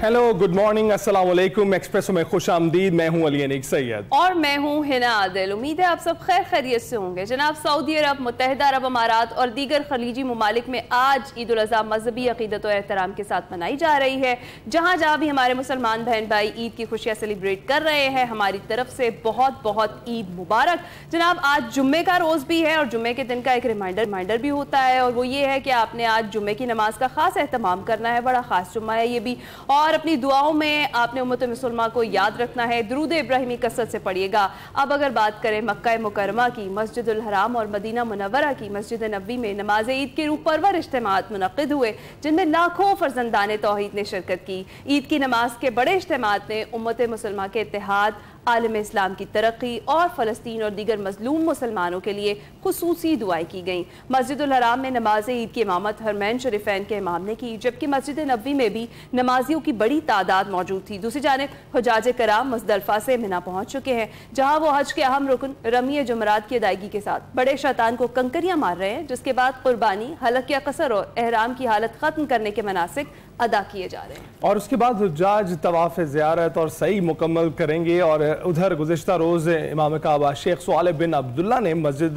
Hello, good morning, अस्सलाम वालेकुम। Espresso में खुश आमदीद। मैं हूं अली अनीक सैयद और मैं हूं हिना आदिल। उम्मीद है आप सब खैर खैरियत से होंगे। जनाब, सऊदी अरब, मुत्तहिदा अरब अमारात और दीगर खलीजी ममालिक में आज ईद उल अज़हा मजहबी अकीदत और एहतराम के साथ मनाई जा रही है। जहाँ जहाँ भी हमारे मुसलमान बहन भाई ईद की खुशियाँ सेलिब्रेट कर रहे हैं, हमारी तरफ से बहुत बहुत ईद मुबारक। जनाब, आज जुम्मे का रोज़ भी है और जुम्मे के दिन का एक रिमाइंडर भी होता है, और वो ये है कि आपने आज जुम्मे की नमाज का खास एहतमाम करना है। बड़ा खास जुम्मा है ये भी, और अपनी दुआओं में आपने उम्मत मुसलमान को याद रखना है। दुरूद इब्राहिमी कसरत से पढ़िएगा। अब अगर बात करें मक्का मुकरमा की, मस्जिदुल हराम और मदीना मुनव्वरा की मस्जिद नबी में नमाज ईद के रूह परवर इज्तिमात मुनक़िद हुए, जिनमें लाखों फर्जंदाने तौहीद ने शिरकत की। ईद की नमाज के बड़े इज्तिमात ने उम्मत मुसलमान के इत्तेहाद, आलम इस्लाम की तरक्की और फ़लस्तीन और दीगर मजलूम मुसलमानों के लिए खुसूसी दुआएं की गईं। मस्जिदुल हराम में नमाज ईद की इमामत हरमैन शरीफैन के इमाम ने की, जबकि मस्जिद नबी में भी नमाजियों की बड़ी तादाद मौजूद थी। दूसरी जानिब हुजाज कराम मुज़दलिफ़ा से मिना पहुंच चुके हैं, जहां वो हज के अहम रुकन रमी जुमरात की अदायगी के साथ बड़े शैतान को कंकरियां मार रहे हैं, जिसके बाद कुर्बानी, हलक या कसर और एहराम की हालत ख़त्म करने के मनासिक अदा किए जा रहे हैं। और उसके बाद हुज्जाज तवाफ़ ज़ियारत और सही मुकम्मल करेंगे। और उधर गुज़िश्ता रोज़ इमाम काबा शेख सालेह बिन अब्दुल्ला ने मस्जिद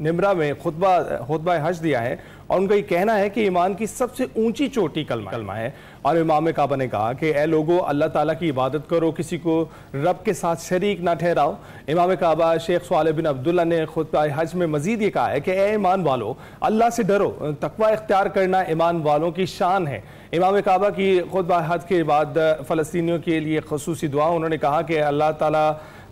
निमरा में खुतबा हज दिया है, और उनका ये कहना है कि ईमान की सबसे ऊंची चोटी कलमा है। और इमाम काबा ने कहा कि ए लोगो, अल्लाह ताला की इबादत करो, किसी को रब के साथ शरीक ना ठहराओ। इमाम काबा शेख सालेह बिन अब्दुल्ला ने खुतबा हज में मजीद ये कहा है कि ए ईमान वालो, अल्लाह से डरो, तकवा इख्तियार करना ईमान वालों की शान है। इमाम काबा की खुतबा हज के बाद फ़लस्तीनियों के लिए खसूसी दुआ, उन्होंने कहा कि अल्लाह ताला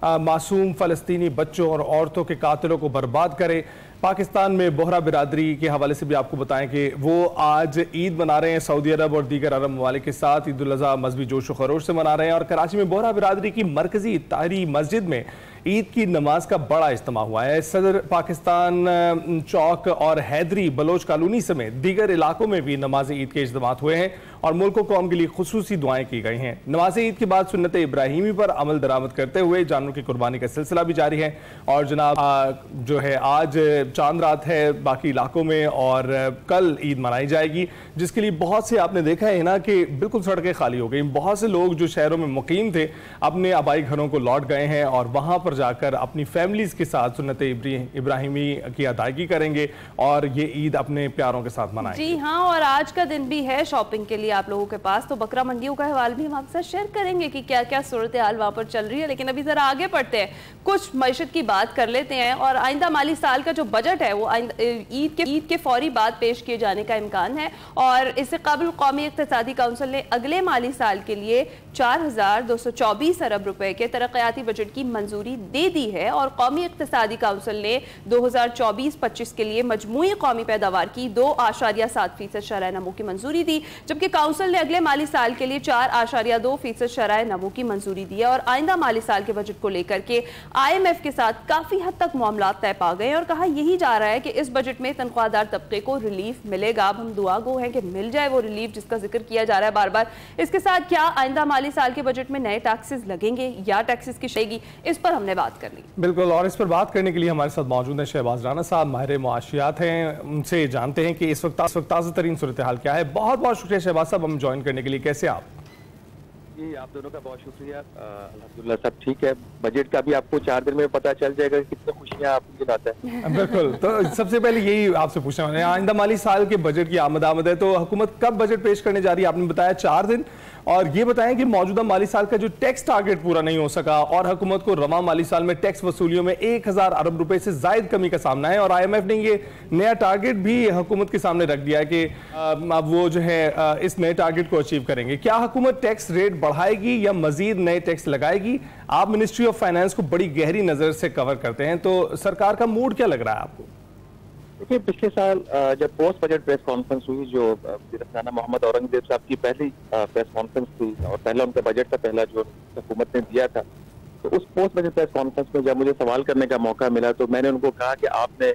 मासूम फ़लस्तीनी बच्चों और औरतों के कातिलों को बर्बाद करे। पाकिस्तान में बोहरा बिरादरी के हवाले से भी आपको बताएं कि वो आज ईद मना रहे हैं सऊदी अरब और दीगर अरब ममालिक के साथ। ईद उल अज़हा मजहबी जोश व खरोश से मना रहे हैं, और कराची में बोहरा बिरादरी की मरकजी ताहरी मस्जिद में ईद की नमाज का बड़ा इज्तिमा हुआ है। सदर पाकिस्तान चौक और हैदरी बलोच कॉलोनी समेत दीगर इलाकों में भी नमाज ईद के इज्तिमात हुए हैं, और मुल्क व कौम के लिए खुसूसी दुआएं की गई हैं। नमाज ईद के बाद सुन्नत इब्राहिमी पर अमल दरामद करते हुए जानवरों की कुर्बानी का सिलसिला भी जारी है। और जनाब जो है आज चांद रात है बाकी इलाकों में, और कल ईद मनाई जाएगी, जिसके लिए बहुत से आपने देखा है ना कि बिल्कुल सड़कें खाली हो गई। बहुत से लोग जो शहरों में मुकीम थे अपने आबाई घरों को लौट गए हैं, और वहाँ पर जाकर अपनी फैमिलीज के साथ सुन्नत इब्राहिमी की अदायगी करेंगे और ये ईद अपने प्यारों के साथ मनाएंगे। जी हाँ, और आज का दिन भी है शॉपिंग के लिए आप लोगों के पास, तो बकरा मंडियों का हवाल भी हम आपके साथ शेयर करेंगे कि क्या क्या सूरत हाल वहाँ पर चल रही है। लेकिन अभी जरा आगे बढ़ते हैं, कुछ मईशत की बात कर लेते हैं। और आइंदा माली साल का जो बजट है वो ईद के फौरी बाद पेश किए जाने का इम्कान है, और इससे कबल कौमी इक़्तिसादी काउंसिल ने अगले माली साल के लिए 4224 अरब रुपए के तरक्याती बजट की मंजूरी दे दी है। और कौमी इक़्तिसादी काउंसिल ने 2024-25 के लिए मजमूई कौमी पैदावार की 2.7% शरह नमो की मंजूरी दी, जबकि काउंसिल ने अगले माली साल के लिए 4.2% शरह नमो की मंजूरी दी है। और आइंदा माली साल के बजट को लेकर के IMF के साथ काफी हद तक मामला तय पा गए, और कहा यही जा रहा है कि इस बजट में तनख्वाहदार तबके को रिलीफ मिलेगा। अब हम दुआ गो हैं कि मिल जाए वो रिलीफ जिसका जिक्र किया जा रहा है बार बार। इसके साथ क्या आइंदा माली साल के बजट में नए टैक्सेस लगेंगे या टैक्सेस की शेगी, इस पर हमने बात कर ली। बिल्कुल, और इस पर बात करने के लिए हमारे साथ मौजूद हैं शहबाज राना साहब, माहिर मुआशियात हैं। उनसे जानते हैं कि इस वक्त ताज़ा तरीन सूरत हाल क्या है। बहुत बहुत शुक्रिया शहबाज साहब हम ज्वाइन करने के लिए। कैसे आप? जी, आप दोनों का बहुत शुक्रिया। अल्हम्दुलिल्लाह सब ठीक है। बजट का भी आपको 4 दिन में पता चल जाएगा कि कितनी खुशियां आपको दिलाता है। बिल्कुल, तो सबसे पहले यही आपसे पूछना है, आइंदा माली साल के बजट की आमद है, तो हुकूमत कब बजट पेश करने जा रही है? आपने बताया 4 दिन, और ये बताएं कि मौजूदा माली साल का जो टैक्स टारगेट पूरा नहीं हो सका, और हुकूमत को रवा माली साल में टैक्स वसूलियों में 1000 अरब रुपए से जायद कमी का सामना है, और IMF ने ये नया टारगेट भी हुकूमत के सामने रख दिया है कि अब वो जो है इस नए टारगेट को अचीव करेंगे। क्या हुकूमत टैक्स रेट बढ़ाएगी या मजीद नए टैक्स लगाएगी? आप मिनिस्ट्री ऑफ फाइनेंस को बड़ी गहरी नजर से कवर करते हैं, तो सरकार का मूड क्या लग रहा है आपको? देखिए, पिछले साल जब पोस्ट बजट प्रेस कॉन्फ्रेंस हुई, जो राना मोहम्मद औरंगजेब साहब की पहली प्रेस कॉन्फ्रेंस थी, और पहला उनका बजट था, पहला जो हुकूमत ने दिया था, तो उस पोस्ट बजट प्रेस कॉन्फ्रेंस में जब मुझे सवाल करने का मौका मिला, तो मैंने उनको कहा कि आपने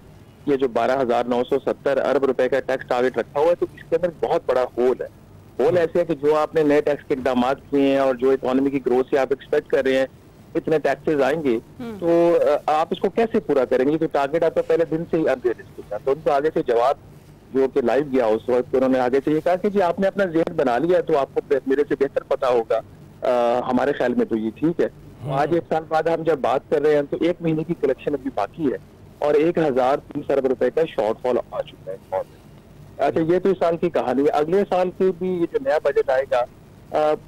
ये जो 12,970 अरब रुपए का टैक्स टारगेट रखा हुआ है, तो इसके अंदर बहुत बड़ा होल है। होल ऐसे है कि जो आपने नए टैक्स के इकदाम किए हैं और जो इकोनॉमी की ग्रोथ से आप एक्सपेक्ट कर रहे हैं इतने टैक्सेस आएंगे, तो आप इसको कैसे पूरा करेंगे? तो टारगेट आपका पहले दिन से ही अनरियलिस्टिक था। तो उनको आगे से जवाब जो कि लाइव गया उस वक्त, उन्होंने आगे से ये कहा कि जी आपने अपना ज़हन बना लिया तो आपको मेरे से बेहतर पता होगा, हमारे ख्याल में तो ये ठीक है। आज 1 साल बाद हम जब बात कर रहे हैं तो 1 महीने की कलेक्शन अभी बाकी है और 1030 अरब रुपए का शॉर्टफॉल आ चुका है। अच्छा, ये तो इस साल की कहानी है। अगले साल के भी ये जो नया बजट आएगा,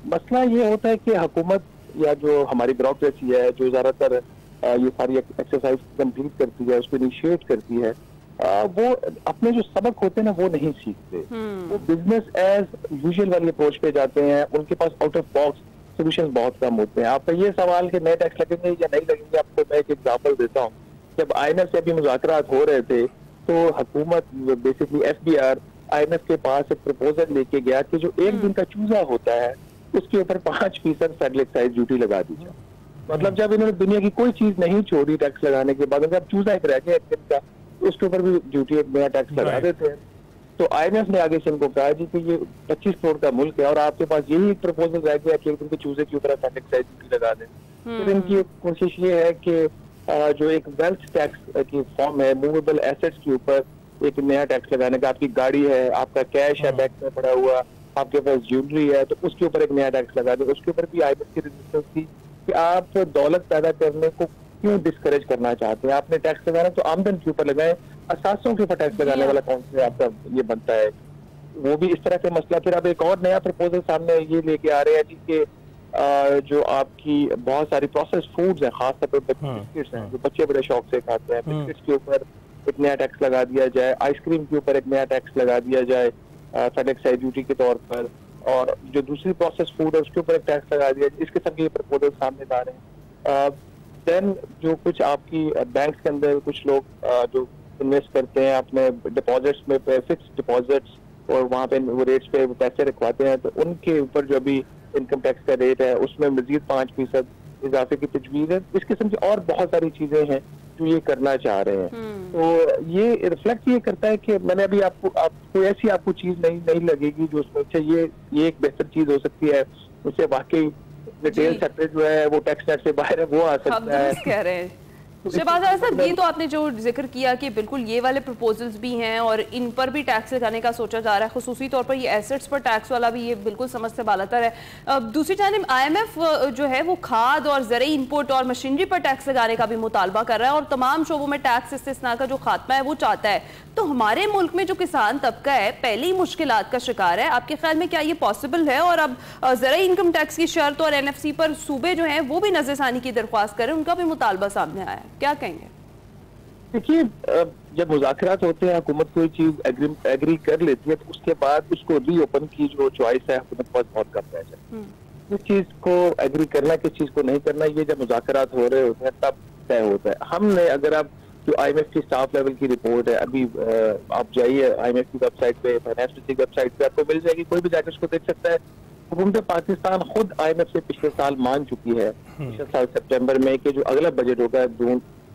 मसला ये होता है कि हुकूमत या जो हमारी ब्यूरोक्रेसी है, जो ज्यादातर ये सारी एक्सरसाइज कंप्लीट करती है, उसको इनिशिएट करती है, वो अपने जो सबक होते हैं ना वो नहीं सीखते। वो बिजनेस एज यूजुअल वाली अप्रोच पे जाते हैं। उनके pass out of box solution बहुत कम होते हैं। आपका ये सवाल कि नए टैक्स लगेंगे या नहीं लगेंगे, आपको मैं एक एग्जाम्पल देता हूँ। जब IMF से अभी मुज़ाकरात हो रहे थे तो हुकूमत बेसिकली FBR IMF के पास एक प्रपोजल लेके गया कि जो एक दिन का चूजा होता है उसके ऊपर 5% फेडरल एक्साइज ड्यूटी लगा दी जाए। मतलब जब इन्होंने दुनिया की कोई चीज नहीं छोड़ी टैक्स लगाने के बाद, जब चूजा एक रह गया एक दिन का, उसके ऊपर भी ड्यूटी एक नया टैक्स लगा देते हैं। तो IMF ने आगे से इनको कहा जी कि ये 25 करोड़ का मुल्क है और आपके पास यही एक प्रपोजल रह गया कि एक दिन के चूजे के ऊपर फेडरल एक्साइज ड्यूटी लगा दें। फिर इनकी कोशिश ये है कि जो एक वेल्थ टैक्स की फॉर्म है, मूवेबल एसेट्स के ऊपर एक नया टैक्स लगाने का। आपकी गाड़ी है, आपका कैश है बैंक में पड़ा हुआ, आपके पास ज्वेलरी है, तो उसके ऊपर एक नया टैक्स लगा दे। उसके ऊपर भी IMF की रेजिस्टेंस थी कि आप दौलत पैदा करने को क्यों डिस्करेज करना चाहते हैं। आपने टैक्स लगाना तो आमदन के ऊपर लगाए, असासों के ऊपर टैक्स लगाने वाला कौन से आपका ये बनता है। वो भी इस तरह से मसला। फिर अब एक और नया प्रपोजल सामने ये लेके आ रहे हैं जी के जो आपकी बहुत सारी प्रोसेस फूड्स हैं, खासतौर पर बिस्किट्स हैं जो बच्चे बड़े शौक से खाते हैं, बिस्किट्स के ऊपर एक नया टैक्स लगा दिया जाए। आइसक्रीम के ऊपर एक नया टैक्स लगा दिया जाए फेडरल एक्साइज ड्यूटी के तौर पर। और जो दूसरी प्रोसेस फूड है उसके ऊपर एक टैक्स लगा दिया जाए। इस किस्म के प्रपोजल सामने आ रहे हैं। देन जो कुछ आपकी बैंक्स के अंदर कुछ लोग जो इन्वेस्ट करते हैं अपने डिपॉजिट्स में, फिक्स डिपॉजिट्स, और वहाँ पे वो रेट्स पे पैसे रखवाते हैं, तो उनके ऊपर जो अभी इनकम टैक्स का रेट है उसमें मजीद 5% इजाफे की तजवीज है। इस किस्म की और बहुत सारी चीजें हैं जो ये करना चाह रहे हैं। तो ये रिफ्लेक्ट ये करता है कि मैंने अभी आपको ऐसी आपको चीज नहीं लगेगी जो उसमें अच्छा ये एक बेहतर चीज हो सकती है, उससे वाकई रिटेल सेक्टर जो है वो टैक्स नेट से बाहर है, वो आ सकता है। कह रहे हैं शहबाज साहब, ये तो आपने जो जिक्र किया कि बिल्कुल ये वाले प्रपोजल्स भी हैं और इन पर भी टैक्स लगाने का सोचा जा रहा है, खुसूसी तौर पर ये एसेट्स पर टैक्स वाला भी, ये बिल्कुल समझ से बालातर है। दूसरी जानिब IMF जो है वो खाद और ज़रूरी इनपुट और मशीनरी पर टैक्स लगाने का भी मुतालबा कर रहा है और तमाम शोबों में टैक्स इस्तिस्ना का जो खात्मा है वो चाहता है। तो हमारे मुल्क में जो किसान तबका है पहले ही मुश्किलात का शिकार है, आपके ख्याल में क्या ये पॉसिबल है? और अब ज़रूरी इनकम टैक्स की शर्त और NFC पर सूबे जो हैं वो भी नजरसानी की दरख्वास्त करें, उनका भी मुतालबा सामने आया है, क्या कहेंगे? देखिए, जब मुज़ाकरात होते हैं हुकूमत कोई चीज एग्री कर लेती है तो उसके बाद उसको रीओपन की जो चॉइस है हुकूमत के पास बहुत कम रह जाती है। किस चीज को एग्री करना, किस चीज को नहीं करना, ये जब मुज़ाकरात हो रहे होते हैं तब तय होता है। हमने अगर आप जो IMF की स्टाफ लेवल की रिपोर्ट है, अभी आप जाइए IMF की वेबसाइट पे, फाइनेंस मिनिस्ट्री की वेबसाइट पे आपको मिल जाएगी, कोई भी जाकर उसको देख सकता है। हुकूमत पाकिस्तान खुद IMF से पिछले साल मान चुकी है, पिछले साल सितंबर में, कि जो अगला बजट होगा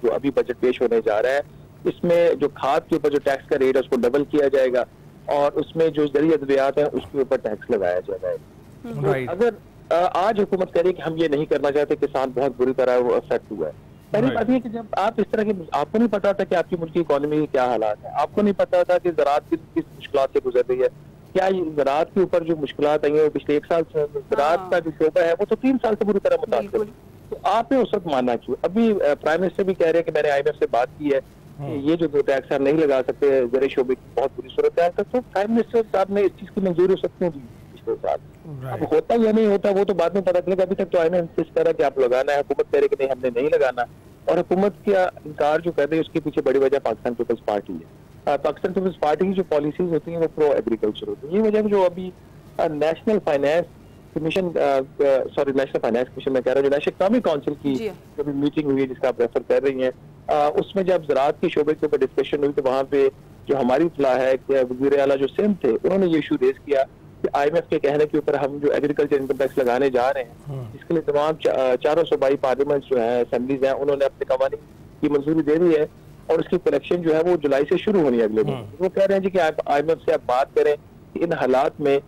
जो अभी बजट पेश होने जा रहा है, इसमें जो खाद के ऊपर जो टैक्स का रेट है उसको डबल किया जाएगा और उसमें जो ज़रूरी अद्वियात है उसके ऊपर टैक्स लगाया जाएगा। तो अगर आज हुकूमत करे कि हम ये नहीं करना चाहते, किसान बहुत बुरी तरह वो अफेक्ट हुआ है। पहली बात ये कि जब आप इस तरह की, आपको नहीं पता था कि आपकी मुल्क की इकोनॉमी के क्या हालात है, आपको नहीं पता था कि ज़राअत किस मुश्किलात से गुजर रही है। क्या ज़राअत के ऊपर जो मुश्किलात आई है पिछले 1 साल से, ज़राअत का जो शोबा है वो तो 3 साल से बुरी तरह मुतासर है। तो आपने उस वक्त मानना चाहिए। अभी प्राइम मिनिस्टर भी कह रहे हैं कि मैंने IMF से बात की है कि ये जो 2 टैक्स हम नहीं लगा सकते, ज़रूरी शोबे की बहुत बुरी सूरत है। तो प्राइम मिनिस्टर साहब ने इस चीज की मंजूरी हो सकती है पिछले साल। अब होता या नहीं होता वो तो बाद में पता चलेगा। अभी तक तो IMF इंसिस्ट कर रहा है कि आप लगाना है, हुकूमत कह रही है कि नहीं हमने नहीं लगाना, और हुकूमत का इनकार जो कर रही है उसके पीछे बड़ी वजह पाकिस्तान पीपल्स पार्टी है। पाकिस्तान पीपल्स पार्टी की जो पॉलिसीज होती हैं वो प्रो एग्रीकल्चर होती है। ये वजह जो अभी national finance commission, national finance commission में कह रहा हूँ, जो नेशनल इकोनॉमिक काउंसिल की जो भी मीटिंग हुई है जिसका आप रेफर कर रही हैं, उसमें जब ज़राअत के शोबे के ऊपर डिस्कशन हुई तो वहाँ पे जो हमारी इत्तला है कि वज़ीर आला जो सिंध थे उन्होंने ये इशू रेज किया कि IMF के कहने के ऊपर हम जो एग्रीकल्चर इनकम टैक्स लगाने जा रहे हैं, इसके लिए तमाम 4 सूबाई पार्लियामेंट जो है, असेंबलीज हैं, उन्होंने अपने कवानीन की मंजूरी दे दी है और उसकी कलेक्शन जो है वो जुलाई से शुरू होनी है अगले दिन। वो कह रहे हैं जी कि IMF से आप बात करें कि इन हालात में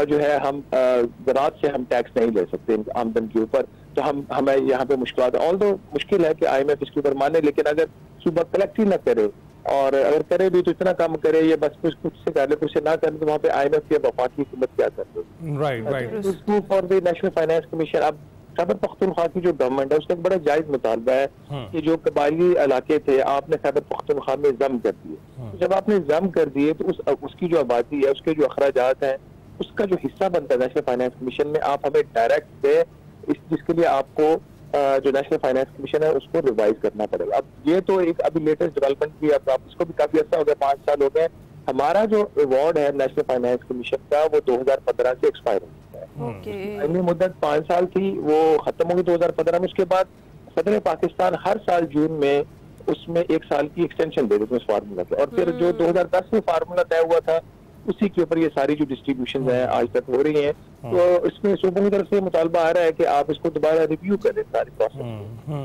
जो है हम ज़राअत से हम टैक्स नहीं ले सकते आमदन के ऊपर, तो हमें यहाँ पे मुश्किल है। ऑल्दो मुश्किल है कि IMF इसके ऊपर माने, लेकिन अगर सूबा कलेक्ट ही न करे और अगर करे भी तो इतना कम करे, या बस कुछ से कर ले, कुछ से ना कर ले, तो वहाँ पे IMF या वफाकी हुकूमत क्या कर ले। Right. For the national finance commission, अब खैबर पख्तूनख्वा की जो गवर्नमेंट है उसका एक बड़ा जायज मुतालबा है कि जो कबायली इलाके थे आपने खैबर पख्तूनख्वा में जम कर दिए। जब आपने जम कर दिए तो उसकी जो आबादी है, उसके जो अखराजात हैं, उसका जो हिस्सा बनता है नेशनल फाइनेंस कमीशन में, आप हमें डायरेक्ट दे, जिसके लिए आपको जो नेशनल फाइनेंस कमीशन है उसको रिवाइज करना पड़ेगा। अब ये तो एक अभी लेटेस्ट डेवलपमेंट भी, अब इसको भी काफी अच्छा हो गया, 5 साल हो गए। हमारा जो अवार्ड है नेशनल फाइनेंस कमीशन का वो 2015 से एक्सपायर हो चुका है। पहली मुद्दत 5 साल थी, वो खत्म हो गई 2015 में। उसके बाद सदर पाकिस्तान हर साल जून में उसमें 1 साल की एक्सटेंशन दे देते उस फार्मूला के, और फिर जो 2010 में फार्मूला तय हुआ था उसी के ऊपर ये सारी जो डिस्ट्रीब्यूशन है आज तक हो रही हैं। तो इसमें सूबों की तरफ से मुतालबा आ रहा है कि आप इसको दोबारा रिव्यू करें सारी प्रोसेस,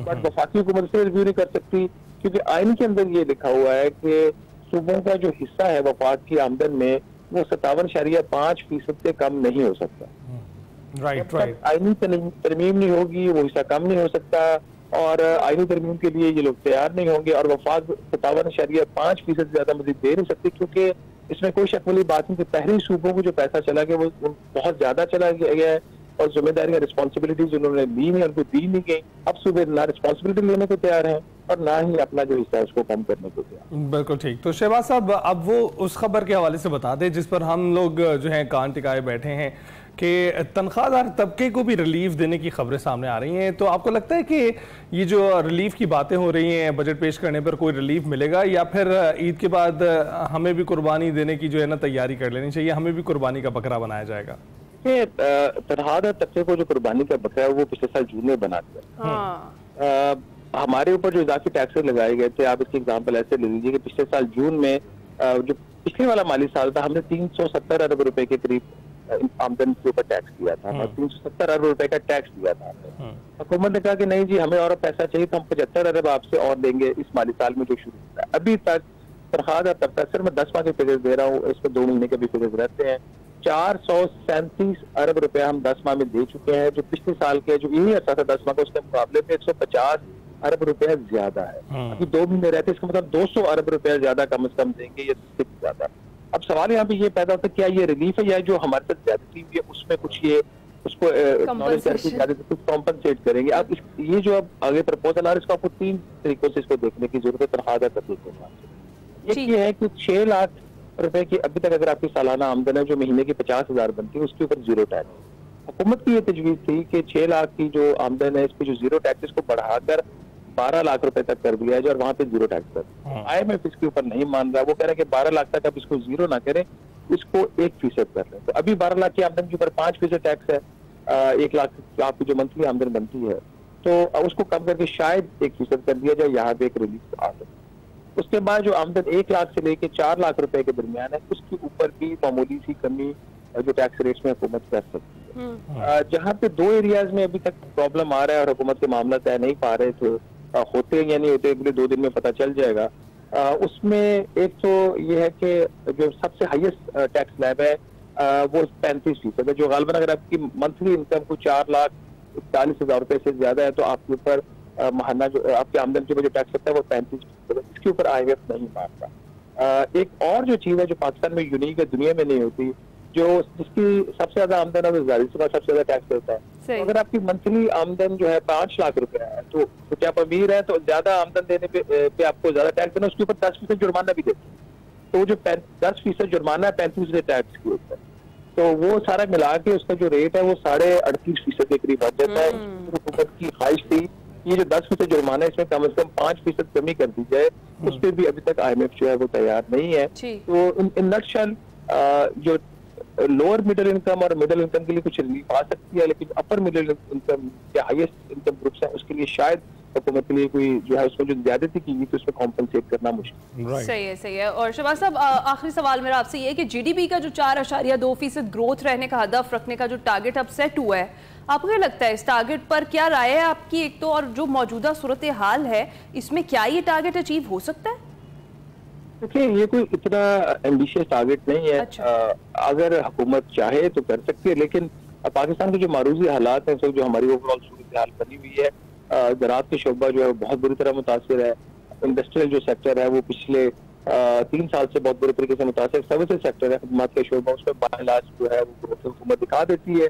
बट वफाकी हुकूमत से रिव्यू नहीं कर सकती, क्योंकि आइन के अंदर ये लिखा हुआ है कि सूबों का जो हिस्सा है वफाक की आमदन में वो 57.5% से कम नहीं हो सकता। राइट। आईनी तरमीम नहीं होगी वो हिस्सा कम नहीं हो सकता, और आईनी तरमीम के लिए ये लोग तैयार नहीं होंगे, और वफाक 57.5% ज्यादा मजीद दे नहीं सकती, क्योंकि इसमें कोई शक वाली बात नहीं कि पहले सूबों को जो पैसा चला गया वो बहुत ज्यादा चला गया है, और जिम्मेदारियां रिस्पॉन्सिबिलिटीज उन्होंने ली नहीं, उनको दी नहीं गई। अब सूबे ना रिस्पॉन्सिबिलिटी लेने को तैयार हैं और ना ही अपना जो हिस्सा है उसको कम करने को तैयार। बिल्कुल ठीक। तो शहबाज साहब, अब वो उस खबर के हवाले से बता दें जिस पर हम लोग जो है कान टिकाए बैठे हैं कि तनख्वाहदार तबके को भी रिलीफ देने की खबरें सामने आ रही हैं। तो आपको लगता है कि ये जो रिलीफ की बातें हो रही हैं, बजट पेश करने पर कोई रिलीफ मिलेगा, या फिर ईद के बाद हमें भी कुर्बानी देने की जो है ना तैयारी कर लेनी चाहिए, हमें भी कुर्बानी का बकरा बनाया जाएगा? तनख्वाहदार तबके को जो कुर्बानी का बकरा है वो पिछले साल जून में बना दिया। हमारे ऊपर जो इजाफी टैक्सेस लगाए गए थे, आप इसकी एग्जाम्पल ऐसे ले लीजिए कि पिछले साल जून में जो पिछले वाला माली साल था, हमने 370 अरब रुपए के करीब आमदन के ऊपर टैक्स दिया था, 370 अरब रुपए का टैक्स दिया था। हुकूमत ने कहा कि नहीं जी, हमें और पैसा चाहिए, तो हम 75 अरब आपसे और देंगे इस माली साल में जो शुरू होता है। अभी तक तनख्वाहदार तबका, सर मैं 10 माह के फिगर्स दे रहा हूँ, इसमें 2 महीने के भी फिगर्स रहते हैं, 437 अरब रुपए हम 10 माह में दे चुके हैं, जो पिछले साल के जो यही अर्सा था 10 माह का उसके मुकाबले में 150 अरब रुपया ज्यादा है। अभी 2 महीने रहते, इसका मतलब 200 अरब रुपया ज्यादा कम से कम देंगे, या इससे भी ज्यादा। अब सवाल यहाँ पे ये पैदा होता है, क्या ये रिलीफ है या जो हमारे साथ ज्यादती हुई है उसमें कुछ ये उसको कुछ कॉम्पनसेट करेंगे? अब ये जो अब आगे प्रपोजल आ रहा है, इसको आपको 3 तरीकों से इसको देखने की जरूरत है तनख्वाहदार तबके के हिसाब से। एक ये है कि 6 लाख रुपए की अभी तक अगर आपकी सालाना आमदन है जो महीने की 50,000 बनती है, उसके ऊपर 0 टैक्स। हुकूमत की ये तजवीज थी कि 6 लाख की जो आमदन है इस पे जो 0 टैक्स को बढ़ाकर 12 लाख रुपए तक कर दिया जाए और वहां पे 0 टैक्स कर। IMF इसके ऊपर नहीं मान रहा, वो कह रहा है कि 12 लाख तक आप इसको 0 ना करें, इसको 1% कर लें। तो अभी 12 लाख की आमदन के ऊपर 5% टैक्स है, 1 लाख आपकी जो मंथली आमदन बनती है, तो उसको कम करके शायद 1% कर दिया जाए, यहाँ पे एक रिलीफ आ सकती है। उसके बाद जो आमदन 1 लाख से लेके 4 लाख रुपए के दरमियान है, उसके ऊपर भी मामूली सी कमी जो टैक्स रेट्स में हुकूमत कर सकती है। जहाँ पे 2 एरियाज में अभी तक प्रॉब्लम आ रहा है और हुकूमत के मामला तय नहीं पा रहे थे, होते या नहीं होते अगले 2 दिन में पता चल जाएगा। उसमें एक तो ये है कि जो सबसे हाईएस्ट टैक्स स्लैब है वो 35% है, जो गालबन अगर आपकी मंथली इनकम को 4,40,000 रुपए से ज्यादा है तो आपके ऊपर महाना जो आपके आमदन के ऊपर जो टैक्स होता है वो 35%। इसके ऊपर IMF नहीं मानता। एक और जो चीज है जो पाकिस्तान में यूनिक है, दुनिया में नहीं होती, जो जिसकी सबसे ज्यादा आमदन है वो जाहिर सबसे ज्यादा टैक्स देता है। तो अगर आपकी मंथली आमदन जो है 5 लाख रुपए है तो क्या आप अमीर है तो ज्यादा आमदन देने पे आपको ज्यादा टैक्स देना, उसके ऊपर 10% जुर्माना भी देते हैं। तो जो 10% जुर्माना है 35% टैक्स के ऊपर, तो वो सारा मिला के उसका जो रेट है वो 38.5% के करीब बढ़ जाता है। हुकूमत की ख्वाहिश थी ये जो 10% जुर्माना है इसमें कम से कम 5% कमी कर दी जाए, उस पर भी अभी तक IMF जो है वो तैयार नहीं है। तो इन नटशल जो लोअर मिडिल इनकम और मिडिल इनकम के लिए कुछ रिलीफ आ सकती है, लेकिन अपर मिडिल इनकम या हाईएस्ट इनकम ग्रुप्स हैं उसके लिए शायद हुकूमत के लिए कोई जो है उसमें जो ज्यादती की गई तो उसमें कॉम्पनसेट करना मुश्किल। सही है। और शहबाज साहब, आखिरी सवाल मेरा आपसे ये है कि GDP का जो 4.2% ग्रोथ रहने का हदफ रखने का जो टारगेट अब सेट हुआ है, आपको क्या लगता है इस टारगेट पर क्या राय है आपकी? एक तो और जो मौजूदा सूरत हाल है इसमें क्या ये टारगेट अचीव हो सकता है? देखिए ये कोई इतना एम्बिशियस टारगेट नहीं है। अच्छा। अगर हुकूमत चाहे तो कर सकती है, लेकिन पाकिस्तान के जो मारूजी हालात हैं, जो हमारी ओवरऑल सूरत हाल बनी हुई है, ज़राअत के शोबा जो है बहुत बुरी तरह मुतासिर है। इंडस्ट्रियल जो सेक्टर है वो पिछले 3 साल से बहुत बुरे तरीके से मुतासिर सर्विसेज सेक्टर है, खदमात के शोबा, उसमें बाइलाज जो है वो ग्रोथ हुकूमत दिखा देती है।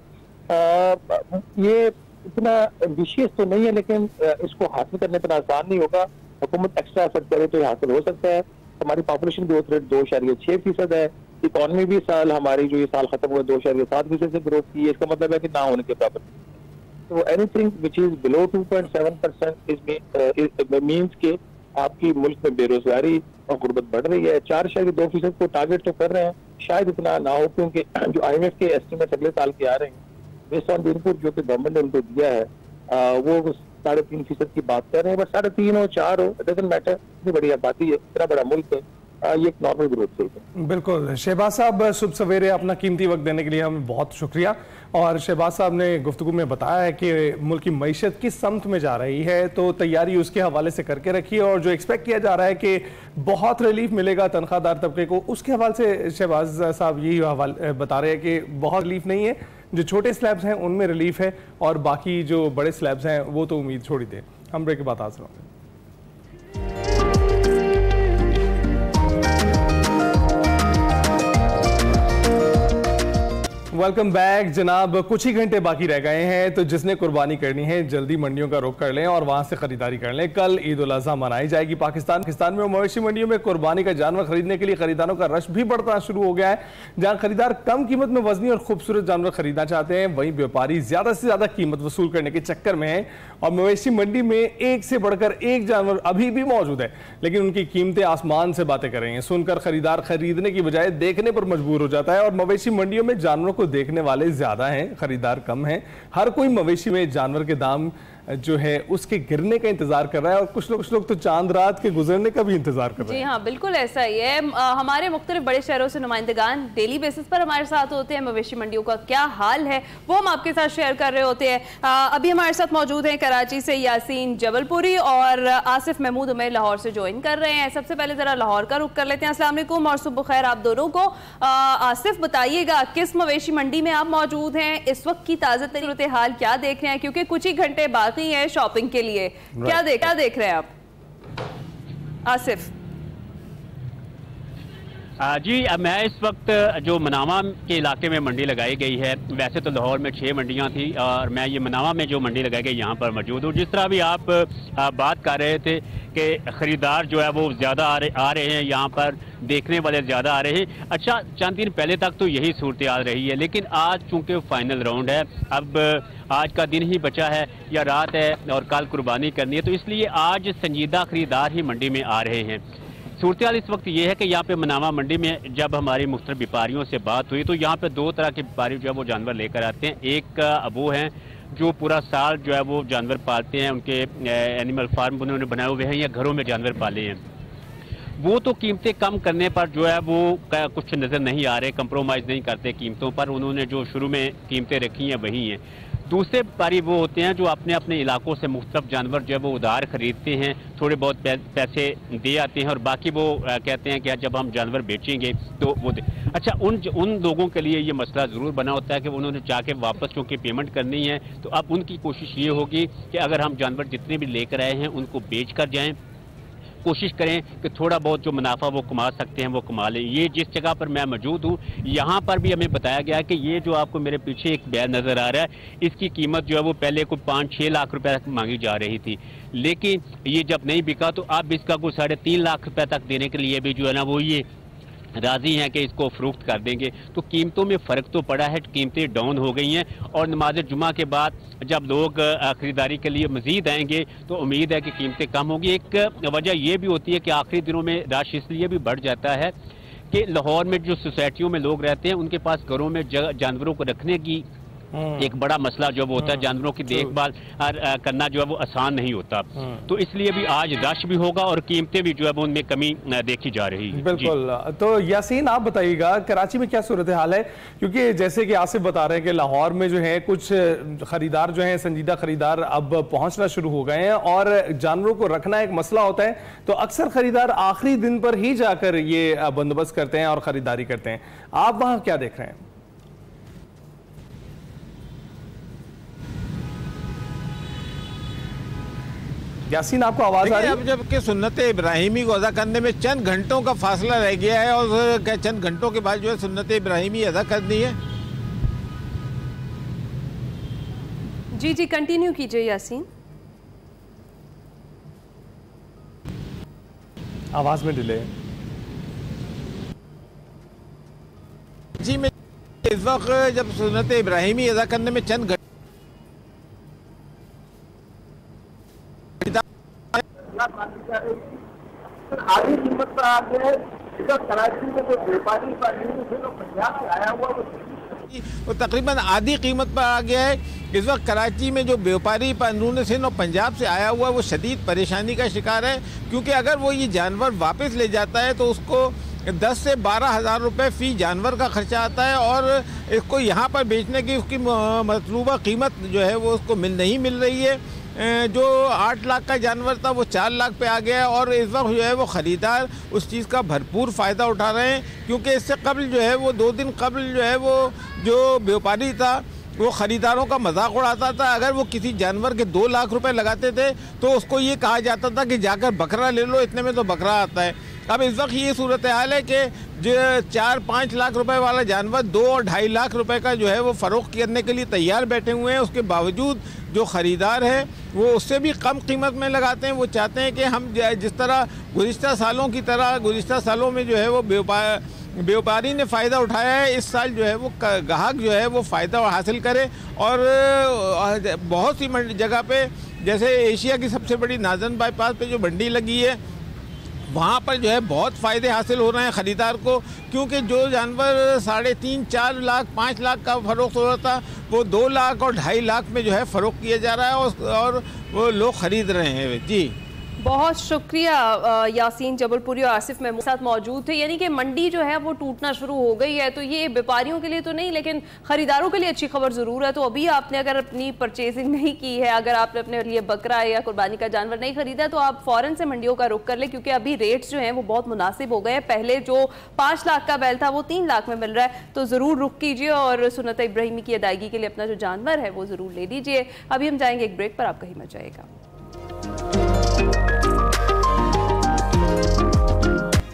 ये इतना विशेष तो नहीं है, लेकिन इसको हासिल करने पर आसान नहीं होगा। हुकूमत एक्स्ट्रा एफर्ट करे तो ये हासिल हो सकता है। हमारी पॉपुलेशन ग्रोथ रेट 2.6% है। इकॉनमी भी साल हमारी जो ये साल खत्म हुआ 2.7% से ग्रोथ की है। इसका मतलब है कि ना होने के बराबर। तो anything which is below 2.7% means के आपकी मुल्क में बेरोजगारी और गुर्बत बढ़ रही है। 4.2% को टारगेट तो कर रहे हैं, शायद इतना ना हो, क्योंकि जो IMF के एस्टिमेट अगले साल के आ रहे हैं बेस्ड ऑन इनपुट जो कि गवर्नमेंट ने उनको दिया है, वो 3.5% की बात कर रहे हैं। बस 3.5 हो 4 हो, डजंट मैटर। इतनी बड़ी आबादी है, इतना बड़ा मुल्क है, ये एक नॉर्मल ग्रोथ रेट है। बिल्कुल। शहबाज साहब, सुबह सवेरे अपना कीमती वक्त देने के लिए हमें बहुत शुक्रिया। और शहबाज साहब ने गुफ्तगू में बताया है कि मुल्क की मईशत किस समत में जा रही है, तो तैयारी उसके हवाले से करके रखिए। और जो एक्सपेक्ट किया जा रहा है कि बहुत रिलीफ मिलेगा तनख्वाहदार तबके को, उसके हवाले से शहबाज साहब यही बता रहे हैं कि बहुत रिलीफ नहीं है। जो छोटे स्लैब्स हैं उनमें रिलीफ है, और बाकी जो बड़े स्लैब्स हैं वो तो उम्मीद छोड़ ही दें। हम ब्रेक के बाद हाजिर होंगे। वेलकम बैक जनाब। कुछ ही घंटे बाकी रह गए हैं, तो जिसने कुर्बानी करनी है जल्दी मंडियों का रुख कर लें और वहां से खरीदारी कर लें। कल ईद उल अज़हा मनाई जाएगी पाकिस्तान में। मवेशी मंडियों में कुर्बानी का जानवर खरीदने के लिए खरीदारों का रश भी बढ़ना शुरू हो गया है। जहां खरीदार कम कीमत में वजनी और खूबसूरत जानवर खरीदना चाहते हैं, वहीं व्यापारी ज्यादा से ज्यादा कीमत वसूल करने के चक्कर में है। और मवेशी मंडी में एक से बढ़कर एक जानवर अभी भी मौजूद है, लेकिन उनकी कीमतें आसमान से बातें कर रही हैं। सुनकर खरीदार खरीदने की बजाय देखने पर मजबूर हो जाता है। और मवेशी मंडियों में जानवरों को देखने वाले ज्यादा हैं, खरीदार कम हैं। हर कोई मवेशी में जानवर के दाम जो है उसके गिरने का इंतजार कर रहा है, और कुछ लोग तो चांद रात के गुजरने का भी इंतजार कर रहे हैं। जी हाँ, बिल्कुल ऐसा ही है। हमारे मुख्तलिफ बड़े शहरों से नुमाइंदगान डेली बेसिस पर हमारे साथ होते हैं। मवेशी मंडियों का क्या हाल है वो हम आपके साथ शेयर कर रहे होते हैं। अभी हमारे साथ मौजूद हैं कराची से यासीन जबलपुरी और आसिफ महमूद उमर लाहौर से ज्वाइन कर रहे हैं। सबसे पहले जरा लाहौर का रुख कर लेते हैं। अस्सलाम वालेकुम और सुबह खैर आप दोनों को। आसिफ, बताइएगा किस मवेशी मंडी में आप मौजूद हैं, इस वक्त की ताज़ा सूरत हाल क्या देख रहे हैं, क्योंकि कुछ ही घंटे बाकी है शॉपिंग के लिए। क्या देख रहे हैं आप आसिफ? जी, मैं इस वक्त जो मनावा के इलाके में मंडी लगाई गई है, वैसे तो लाहौर में 6 मंडियां थी और मैं ये मनावा में जो मंडी लगाई गई यहाँ पर मौजूद हूँ। जिस तरह भी आप बात कर रहे थे कि ख़रीदार जो है वो ज़्यादा आ रहे हैं, यहाँ पर देखने वाले ज़्यादा आ रहे हैं। अच्छा, चंद दिन पहले तक तो यही सूरत हाल रही है, लेकिन आज चूँकि फाइनल राउंड है, अब आज का दिन ही बचा है या रात है और कल कुर्बानी करनी है, तो इसलिए आज संजीदा ख़रीदार ही मंडी में आ रहे हैं। सूरत हाल इस वक्त ये है कि यहाँ पे मनावा मंडी में जब हमारी मुख्तलिफ व्यापारियों से बात हुई, तो यहाँ पे 2 तरह के व्यापारी जो है वो जानवर लेकर आते हैं। एक वो हैं जो पूरा साल जो है वो जानवर पालते हैं, उनके एनिमल फार्म उन्होंने बनाए हुए हैं या घरों में जानवर पाले हैं। वो तो कीमतें कम करने पर जो है वो कुछ नज़र नहीं आ रहे, कंप्रोमाइज़ नहीं करते कीमतों पर। उन्होंने जो शुरू में कीमतें रखी हैं वही हैं। दूसरे व्यापारी वो होते हैं जो अपने अपने इलाकों से मुख्तलिफ जानवर जो है वो उधार खरीदते हैं, थोड़े बहुत पैसे दे आते हैं और बाकी वो कहते हैं कि जब हम जानवर बेचेंगे तो वो दे। अच्छा, उन लोगों के लिए ये मसला ज़रूर बना होता है कि उन्होंने जाके वापस क्योंकि पेमेंट करनी है, तो अब उनकी कोशिश ये होगी कि अगर हम जानवर जितने भी लेकर आए हैं उनको बेच कर जाएँ, कोशिश करें कि थोड़ा बहुत जो मुनाफा वो कमा सकते हैं वो कमा लें। ये जिस जगह पर मैं मौजूद हूँ, यहाँ पर भी हमें बताया गया है कि ये जो आपको मेरे पीछे एक बैल नज़र आ रहा है, इसकी कीमत जो है वो पहले कोई 5-6 लाख रुपए तक मांगी जा रही थी, लेकिन ये जब नहीं बिका तो अब इसका कोई 3.5 लाख रुपए तक देने के लिए भी जो है ना वो ये राज़ी हैं कि इसको फ़रोख्त कर देंगे। तो कीमतों में फ़र्क तो पड़ा है, कीमतें डाउन हो गई हैं। और नमाज जुमा के बाद जब लोग ख़रीदारी के लिए मज़ीद आएंगे तो उम्मीद है कि कीमतें कम होंगी। एक वजह यह भी होती है कि आखिरी दिनों में रश इसलिए भी बढ़ जाता है कि लाहौर में जो सोसाइटियों में लोग रहते हैं उनके पास घरों में जानवरों को रखने की एक बड़ा मसला जो वो होता है, जानवरों की देखभाल करना जो है वो आसान नहीं होता। तो इसलिए भी आज रश भी होगा और कीमतें भी जो है वो उनमें कमी देखी जा रही है। बिल्कुल। तो यासीन, आप बताइएगा कराची में क्या सूरत हाल है, क्योंकि जैसे कि आसिफ बता रहे हैं कि लाहौर में जो है कुछ खरीदार जो है संजीदा खरीदार अब पहुंचना शुरू हो गए हैं और जानवरों को रखना एक मसला होता है, तो अक्सर खरीदार आखिरी दिन पर ही जाकर ये बंदोबस्त करते हैं और खरीदारी करते हैं। आप वहां क्या देख रहे हैं? यासीन आपको आवाज आ रही है? अब जबकि सुन्नत इब्राहिमी को अदा करने में चंद घंटों का फासला रह गया है और चंद घंटों के बाद जो है सुन्नत इब्राहिमी अदा करनी है। जी जी कंटिन्यू कीजिए यासीन। आवाज में डिले। जी में इस वक्त जब सुन्नत इब्राहिमी अदा करने में चंद आधी कीमत पर आ गया है। कराची में जो व्यापारी पंजाब से आया हुआ वो तकरीबन आधी कीमत पर आ गया है। इस वक्त कराची में जो व्यापारी अंदरून सिंध और पंजाब से आया हुआ है वो शदीद परेशानी का शिकार है, क्योंकि अगर वो ये जानवर वापस ले जाता है तो उसको 10 से 12 हज़ार रुपये फ़ी जानवर का खर्चा आता है और इसको यहाँ पर बेचने की उसकी मतलूबा कीमत जो है वो उसको नहीं मिल रही है। जो 8 लाख का जानवर था वो 4 लाख पे आ गया है और इस वक्त जो है वो ख़रीदार उस चीज़ का भरपूर फ़ायदा उठा रहे हैं, क्योंकि इससे कबल जो है वो 2 दिन कबल जो है वो जो व्यापारी था वो ख़रीदारों का मजाक उड़ाता था। अगर वो किसी जानवर के 2 लाख रुपए लगाते थे तो उसको ये कहा जाता था कि जाकर बकरा ले लो, इतने में तो बकरा आता है। अब इस वक्त ये सूरत हाल है कि जो 4-5 लाख रुपए वाला जानवर 2 और 2.5 लाख रुपए का जो है वो फ़रोख्त करने के लिए तैयार बैठे हुए हैं। उसके बावजूद जो ख़रीदार हैं वो उससे भी कम कीमत में लगाते हैं। वो चाहते हैं कि हम जिस तरह गुज़िश्ता सालों की तरह गुज़िश्ता सालों में जो है वो व्यापारी ने फ़ायदा उठाया है, इस साल जो है वो ग्राहक जो है वो फ़ायदा हासिल करे। और बहुत सी जगह पे जैसे एशिया की सबसे बड़ी नाज़न बाईपास पे जो मंडी लगी है वहाँ पर जो है बहुत फ़ायदे हासिल हो रहे हैं ख़रीदार को, क्योंकि जो जानवर 3.5-4 लाख 5 लाख का फ़रोख्त हो रहा था वो 2 लाख और 2.5 लाख में जो है फ़रोख्त किया जा रहा है और वो लोग ख़रीद रहे हैं। जी बहुत शुक्रिया यासीन जबलपुरी और आसिफ मेहमूद साथ मौजूद थे। यानी कि मंडी जो है वो टूटना शुरू हो गई है, तो ये व्यापारियों के लिए तो नहीं लेकिन खरीदारों के लिए अच्छी खबर ज़रूर है। तो अभी आपने अगर अपनी परचेजिंग नहीं की है, अगर आपने अपने लिए बकरा या कुर्बानी का जानवर नहीं खरीदा तो आप फ़ौरन से मंडियों का रुख कर ले, क्योंकि अभी रेट्स जो हैं वो बहुत मुनासिब हो गए हैं। पहले जो 5 लाख का बैल था वो 3 लाख में मिल रहा है, तो ज़रूर रुख कीजिए और सुन्नत इब्राहिमी की अदायगी के लिए अपना जो जानवर है वो ज़रूर ले लीजिए। अभी हम जाएंगे एक ब्रेक पर, आप कहीं मत जाइएगा।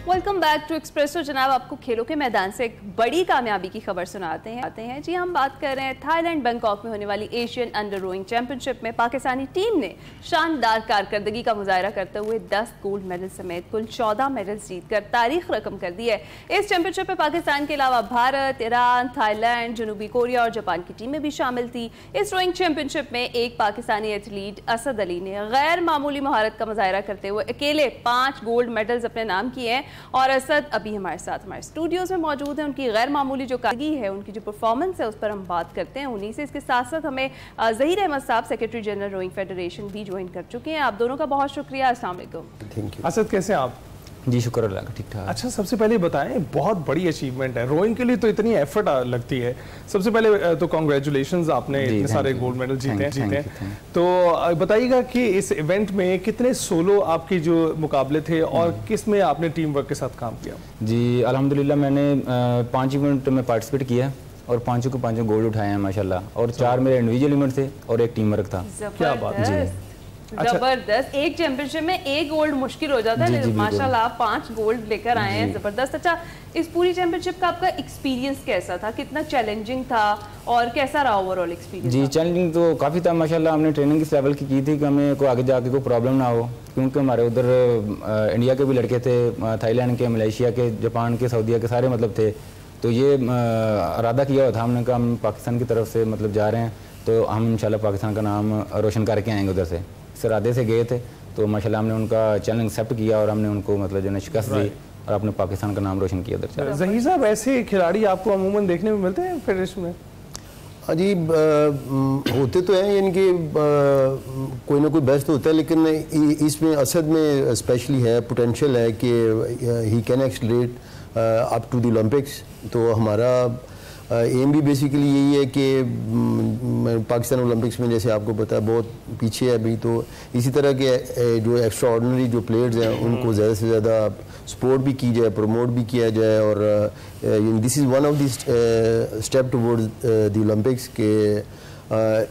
Welcome back to Expresso. जनाब आपको खेलों के मैदान से एक बड़ी कामयाबी की खबर सुनाते हैं। जी हम बात कर रहे हैं थाईलैंड बैंकॉक में होने वाली एशियन अंडर रोइंग चैंपियनशिप में पाकिस्तानी टीम ने शानदार कारकर्दगी का मुजाहरा करते हुए 10 गोल्ड मेडल समेत कुल 14 मेडल्स जीतकर तारीख रकम कर दी है। इस चैंपियनशिप में पाकिस्तान के अलावा भारत, ईरान, थाईलैंड, जनूबी कोरिया और जापान की टीमें भी शामिल थी। इस रोइंग चैंपियनशिप में एक पाकिस्तानी एथलीट असद अली ने गैर मामूली महारत का मुजाहरा करते हुए अकेले 5 गोल्ड मेडल्स अपने नाम किए हैं और असद अभी हमारे साथ हमारे स्टूडियोज में मौजूद है। उनकी गैर मामूली जो कारगी है, उनकी जो परफॉर्मेंस है उस पर हम बात करते हैं उन्हीं से। इसके साथ साथ हमें ज़हीर अहमद साहब सेक्रेटरी जनरल रोइंग फेडरेशन भी ज्वाइन कर चुके हैं। आप दोनों का बहुत शुक्रिया। अस्सलाम वालेकुम। Thank you. असद कैसे हैं आप? जी शुक्र अल्लाह का, ठीक ठाक। अच्छा, सबसे पहले बताएं, बहुत बड़ी अचीवमेंट है रोइंग के लिए, तो इतनी एफर्ट लगती है। सबसे पहले तो कॉन्ग्रेचुलेशंस, आपने इतने सारे गोल्ड मेडल जीते हैं। तो बताइएगा कि इस इवेंट में कितने सोलो आपके जो मुकाबले थे और किस में आपने टीम वर्क के साथ काम किया? जी अल्हम्दुलिल्लाह मैंने 5 इवेंट में पार्टिसिपेट किया और 5 के 5 गोल्ड उठाए हैं माशाल्लाह, और 4 मेरे इंडिविजुअल इवेंट थे और एक टीम वर्क था। क्या बात है, जबरदस्त। एक चैंपियनशिप में एक गोल्ड मुश्किल हो जाता है, माशाल्लाह 5 गोल्ड लेकर आए हैं, जबरदस्त। अच्छा, इस पूरी चैंपियनशिप का आपका एक्सपीरियंस कैसा था? कितना चैलेंजिंग था और कैसा रहा ओवरऑल एक्सपीरियंस? जी चैलेंजिंग तो काफ़ी था माशाल्लाह। हमने ट्रेनिंग इस लेवल की थी कि हमें कोई आगे जाके कोई प्रॉब्लम ना हो, क्योंकि हमारे उधर इंडिया के भी लड़के थे, थाईलैंड के, मलेशिया के, जापान के, सऊदीया के, सारे मतलब थे। तो ये इरादा किया हुआ था हमने कहा हम पाकिस्तान की तरफ से मतलब जा रहे हैं तो हम इंशाल्लाह पाकिस्तान का नाम रोशन करके आएंगे उधर से। इस इरादे से गए थे, तो माशाल्लाह हमने उनका चैलेंज एक्सेप्ट किया और हमने उनको मतलब जो है शिकस्त दी और अपने पाकिस्तान का नाम रोशन किया उधर। ज़हीर साहब, ऐसे खिलाड़ी आपको अमूमन देखने में मिलते हैं फेडरेशन में? जी होते तो हैं, यानी कि कोई ना कोई बेस्ट होता है, लेकिन इसमें असद में स्पेशली है, पोटेंशियल है कि ही can escalate up to the Olympics. तो हमारा एम भी बेसिकली यही है कि पाकिस्तान ओलंपिक्स में जैसे आपको पता है बहुत पीछे है अभी, तो इसी तरह के जो एक्स्ट्रा ऑर्डिनरी जो प्लेयर्स हैं उनको ज़्यादा से ज़्यादा सपोर्ट भी की जाए, प्रमोट भी किया जाए। और this is one of the step towards the Olympics के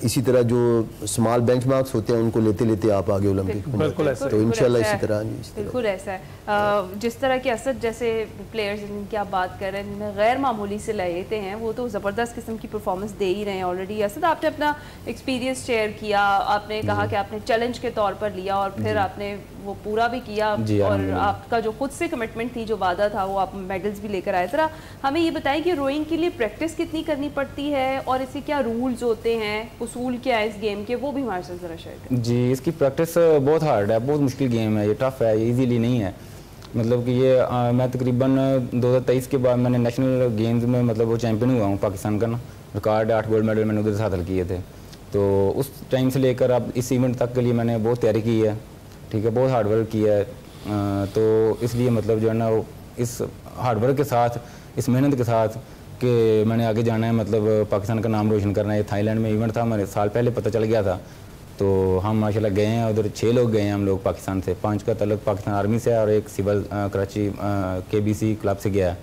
इसी तरह जो स्मॉल बेंचमार्क्स होते हैं उनको लेते लेते आप आगे ओलंपिक में बिल्कुल ऐसा तो इंशाल्लाह इसी तरह बिल्कुल ऐसा है। जिस तरह के असद जैसे प्लेयर्स जिनकी आप बात कर रहे हैं, जिनमें गैर मामूली से लयते हैं, वो तो ज़बरदस्त किस्म की परफॉर्मेंस दे ही रहे हैं ऑलरेडी। असद, आपने अपना एक्सपीरियंस शेयर किया, आपने कहा कि आपने चैलेंज के तौर पर लिया और फिर आपने वो पूरा भी किया, और आपका जो खुद से कमिटमेंट थी, जो वादा था, वो आप मेडल्स भी लेकर आए। ज़रा हमें ये बताएं कि रोइंग के लिए प्रैक्टिस कितनी करनी पड़ती है और इसके क्या रूल्स होते हैं, उसूल क्या है इस गेम के, वो भी हमारे साथ ज़रा शेयर करें। जी, इसकी प्रैक्टिस बहुत हार्ड है, बहुत मुश्किल गेम है, ये टफ है, ये ईजीली नहीं है। मतलब कि ये मैं तकरीबन 2023 के बाद मैंने नेशनल गेम्स में मतलब वो चैम्पियन हुआ हूँ पाकिस्तान का ना, रिकॉर्ड 8 गोल्ड मेडल मैंने उधर से हासिल किए थे। तो उस टाइम से लेकर अब इस इवेंट तक के लिए मैंने बहुत तैयारी की है, ठीक है, बहुत हार्डवर्क किया है। तो इसलिए मतलब जो है ना इस हार्डवर्क के साथ, इस मेहनत के साथ कि मैंने आगे जाना है, मतलब पाकिस्तान का नाम रोशन करना है। थाईलैंड में इवेंट था, मेरे साल पहले पता चल गया था, तो हम माशाल्लाह गए हैं उधर। 6 लोग गए हैं हम लोग पाकिस्तान से, 5 का तल्लुक पाकिस्तान आर्मी से है और एक सिविल कराची KBC क्लब से गया है।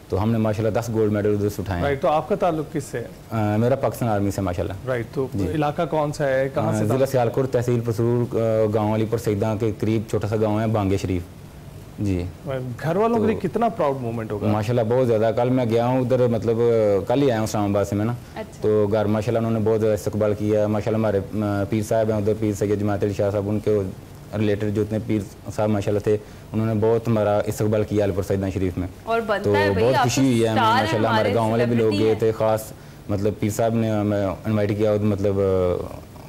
तो हमने माशाल्लाह 10 गोल्ड मेडल उधर से उठाए। राइट, तो आपका ताल्लुक किससे है? मेरा पाकिस्तान आर्मी से माशाल्लाह। राइट, तो इलाका कौन सा है, कहाँ से? ज़िला सियालकोट, तहसील पसूर, गाँव अलीपुर सईदा के करीब छोटा सा गाँव है बांगे शरीफ। जी, घर वालों के लिए कितना प्राउड मोमेंट होगा? माशाल्लाह बहुत ज़्यादा। कल मैं गया हूँ उधर, मतलब कल ही आया हूँ इस्लामाबाद से मैं ना। अच्छा। तो घर माशाल्लाह उन्होंने बहुत ज़्यादा इस्तकबाल किया। माशाल्लाह हमारे पीर साहब हैं उधर, पीर सैयद जमात अली शाह साहब, उनके रिलेटेड जो इतने पीर साहब माशाल्लाह थे, उन्होंने बहुत हमारा इस्तकबाल किया अलीपुर सईदा शरीफ में। और तो बहुत खुशी हुई है हमें माशाल्लाह। हमारे गाँव वाले भी लोग गए थे, ख़ास मतलब पीर साहब ने हमें इन्वाइट किया, मतलब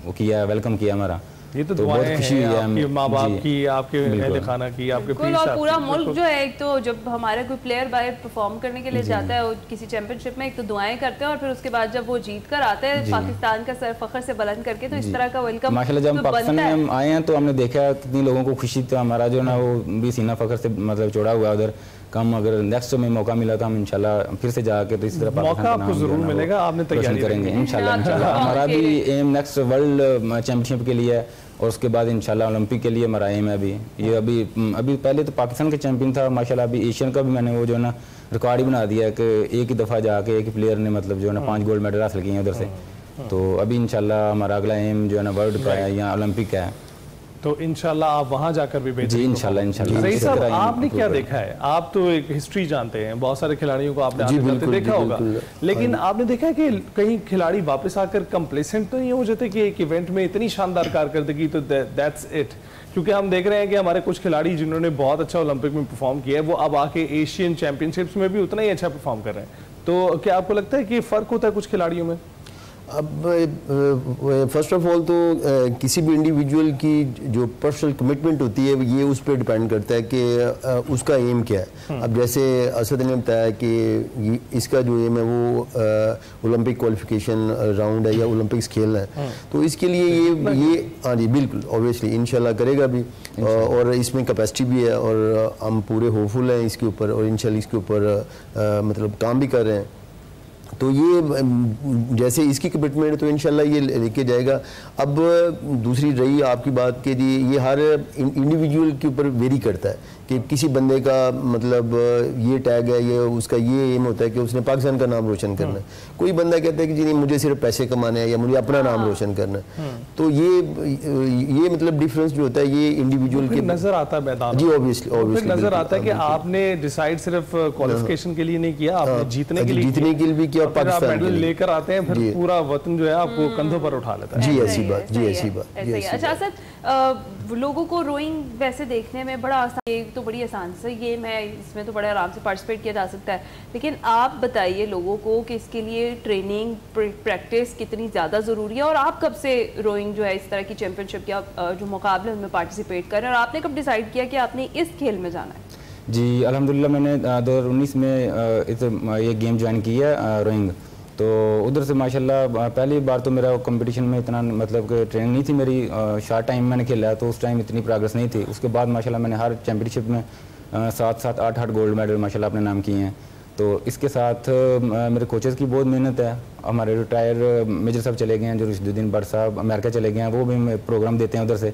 वो किया, वेलकम किया हमारा। ये तो बहुत खुशी है आपके माँ बाप की, आपके अहले खाना की, आपके पीर साहब, और पूरा मुल्क जो है। एक तो जब हमारा कोई प्लेयर बाहर परफॉर्म करने के लिए जाता है किसी चैंपियनशिप में, एक तो दुआएं करते हैं और फिर उसके बाद जब वो जीत कर आते हैं पाकिस्तान का सर फख्र से बुलंद करके, तो इस तरह का वेलकम माशाल्लाह। जब पाकिस्तान में हम आए हैं तो हमने देखा कितनी लोगों को खुशी, तो हमारा जो ना वो भी सीना फख्र से मतलब चौड़ा हुआ उधर। कम अगर नेक्स्ट में मौका मिला तो हम इंशाल्लाह फिर से जाके तो इसी तरह मौका आपको जरूर मिलेगा, आपने तैयारी करेंगे इंशाल्लाह। हमारा भी एम नेक्स्ट वर्ल्ड चैंपियनशिप के लिए है और उसके बाद इंशाल्लाह ओलंपिक के लिए हमारा एम है। अभी ये अभी पहले तो पाकिस्तान के चैंपियन था माशाल्लाह, अभी एशियन का भी मैंने वो जो है ना रिकॉर्ड ही बना दिया है कि एक ही दफ़ा जाके एक प्लेयर ने मतलब जो है ना 5 गोल्ड मेडल हासिल किए हैं उधर से। तो अभी इंशाल्लाह हमारा अगला एम जो है ना वर्ल्ड का है या ओलंपिक का है। तो इंशाल्लाह आप वहाँ जाकर भी बेहतर। जी इंशाल्लाह इंशाल्लाह। सही साहब, आपने क्या देखा है? आप तो एक हिस्ट्री जानते हैं, बहुत सारे खिलाड़ियों को आपने आते देखा होगा, लेकिन आपने देखा है कि कहीं खिलाड़ी वापस आकर कंप्लेसेंट तो नहीं हो जाते कि एक इवेंट में इतनी शानदार कारकर्दगी तो दैट्स इट? क्योंकि हम देख रहे हैं कि हमारे कुछ खिलाड़ी जिन्होंने बहुत अच्छा ओलंपिक में परफॉर्म किया है, वो अब आके एशियन चैंपियनशिप्स में भी उतना ही अच्छा परफॉर्म कर रहे हैं। तो क्या आपको लगता है कि फ़र्क होता है कुछ खिलाड़ियों में? अब फर्स्ट ऑफ ऑल तो किसी भी इंडिविजुअल की जो पर्सनल कमिटमेंट होती है ये उस पर डिपेंड करता है कि उसका एम क्या है। अब जैसे असद ने बताया कि इसका जो एम है वो ओलंपिक क्वालिफिकेशन राउंड है या ओलंपिक्स खेलना है, तो इसके लिए ये हाँ जी बिल्कुल ऑब्वियसली इंशाल्लाह करेगा भी, और इसमें कैपेसिटी भी है और हम पूरे होपफुल हैं इसके ऊपर, और इंशाल्लाह इसके ऊपर मतलब काम भी कर रहे हैं। तो ये जैसे इसकी कमिटमेंट तो इंशाल्लाह ये लेके जाएगा। अब दूसरी रही आपकी बात के जी, ये हर इंडिविजुअल के ऊपर वेरी करता है कि किसी बंदे का मतलब ये टैग है, ये उसका ये एम होता है कि उसने पाकिस्तान का नाम रोशन करना है। कोई बंदा कहता है कि जी नहीं मुझे सिर्फ पैसे कमाने हैं या मुझे अपना नाम रोशन करना है। तो ये मतलब डिफरेंस जो होता है ये इंडिविजुअल के नजर आता है मैदान जी ऑब्वियसली नजर आता है कि आपने डिसाइड सिर्फ क्वालिफिकेशन के लिए नहीं किया, आपने जीतने के लिए किया, पाकिस्तान मेडल लेकर आते हैं, फिर पूरा वतन जो है आपको कंधों पर उठा लेता है। जी ऐसी बात, जी ऐसी बात। अच्छा सर, लोगों को रोइंग वैसे देखने में बड़ा आसान, एक तो बड़ी आसान सा गेम है, इसमें तो बड़े आराम से पार्टिसिपेट किया जा सकता है, लेकिन आप बताइए लोगों को कि इसके लिए ट्रेनिंग प्रैक्टिस कितनी ज़्यादा ज़रूरी है, और आप कब से रोइंग जो है इस तरह की चैंपियनशिप या जो मुकाबले उनमें पार्टिसिपेट कर रहे हैं, और आपने कब डिसाइड किया कि आपने इस खेल में जाना है? जी अल्हम्दुलिल्लाह मैंने 2019 में ये गेम ज्वाइन की है रोइंग। तो उधर से माशाल्लाह पहली बार तो मेरा कंपटीशन में इतना मतलब कि ट्रेनिंग नहीं थी मेरी, शॉर्ट टाइम मैंने खेला है तो उस टाइम इतनी प्रोग्रेस नहीं थी। उसके बाद माशाल्लाह मैंने हर चैंपियनशिप में 7-7, 8-8 गोल्ड मेडल माशाल्लाह अपने नाम किए हैं। तो इसके साथ मेरे कोचेज़ की बहुत मेहनत है। हमारे रिटायर मेजर साहब चले गए हैं, जो रशीदुद्दीन भट्ट साहब अमेरिका चले गए हैं, वो भी प्रोग्राम देते हैं उधर से।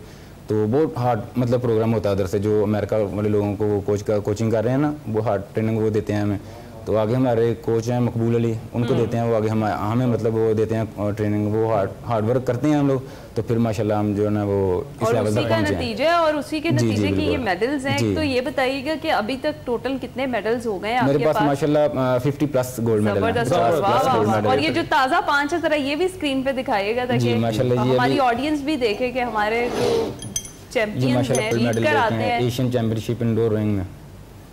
तो बहुत हार्ड मतलब प्रोग्राम होता है उधर से, जो अमेरिका वाले लोगों को कोचिंग कर रहे हैं ना, वो हार्ड ट्रेनिंग वो देते हैं हमें। तो आगे हमारे कोच हैं मकबूल अली, उनको देते हैं, वो आगे हमें मतलब वो देते हैं ट्रेनिंग, वो हार्ड वर्क करते हैं हम लोग, तो फिर माशाल्लाह हम जो है ना वो इस लेवल तक पहुंचे हैं। नतीजा और उसी के नतीजे की ये मेडल्स हैं। तो ये बताइएगा कि अभी तक टोटल कितने मेडल्स हो गए मेरे पास? माशाल्लाह 50+ गोल्ड मेडल हैं। और ये जो ताज़ा 5 है, जरा ये भी स्क्रीन पे दिखाइएगा ताकि हमारी ऑडियंस भी देखे कि हमारे जो चैंपियंस हैं जीत कर आते हैं एशियन चैंपियनशिप इंडोर रोइंग में।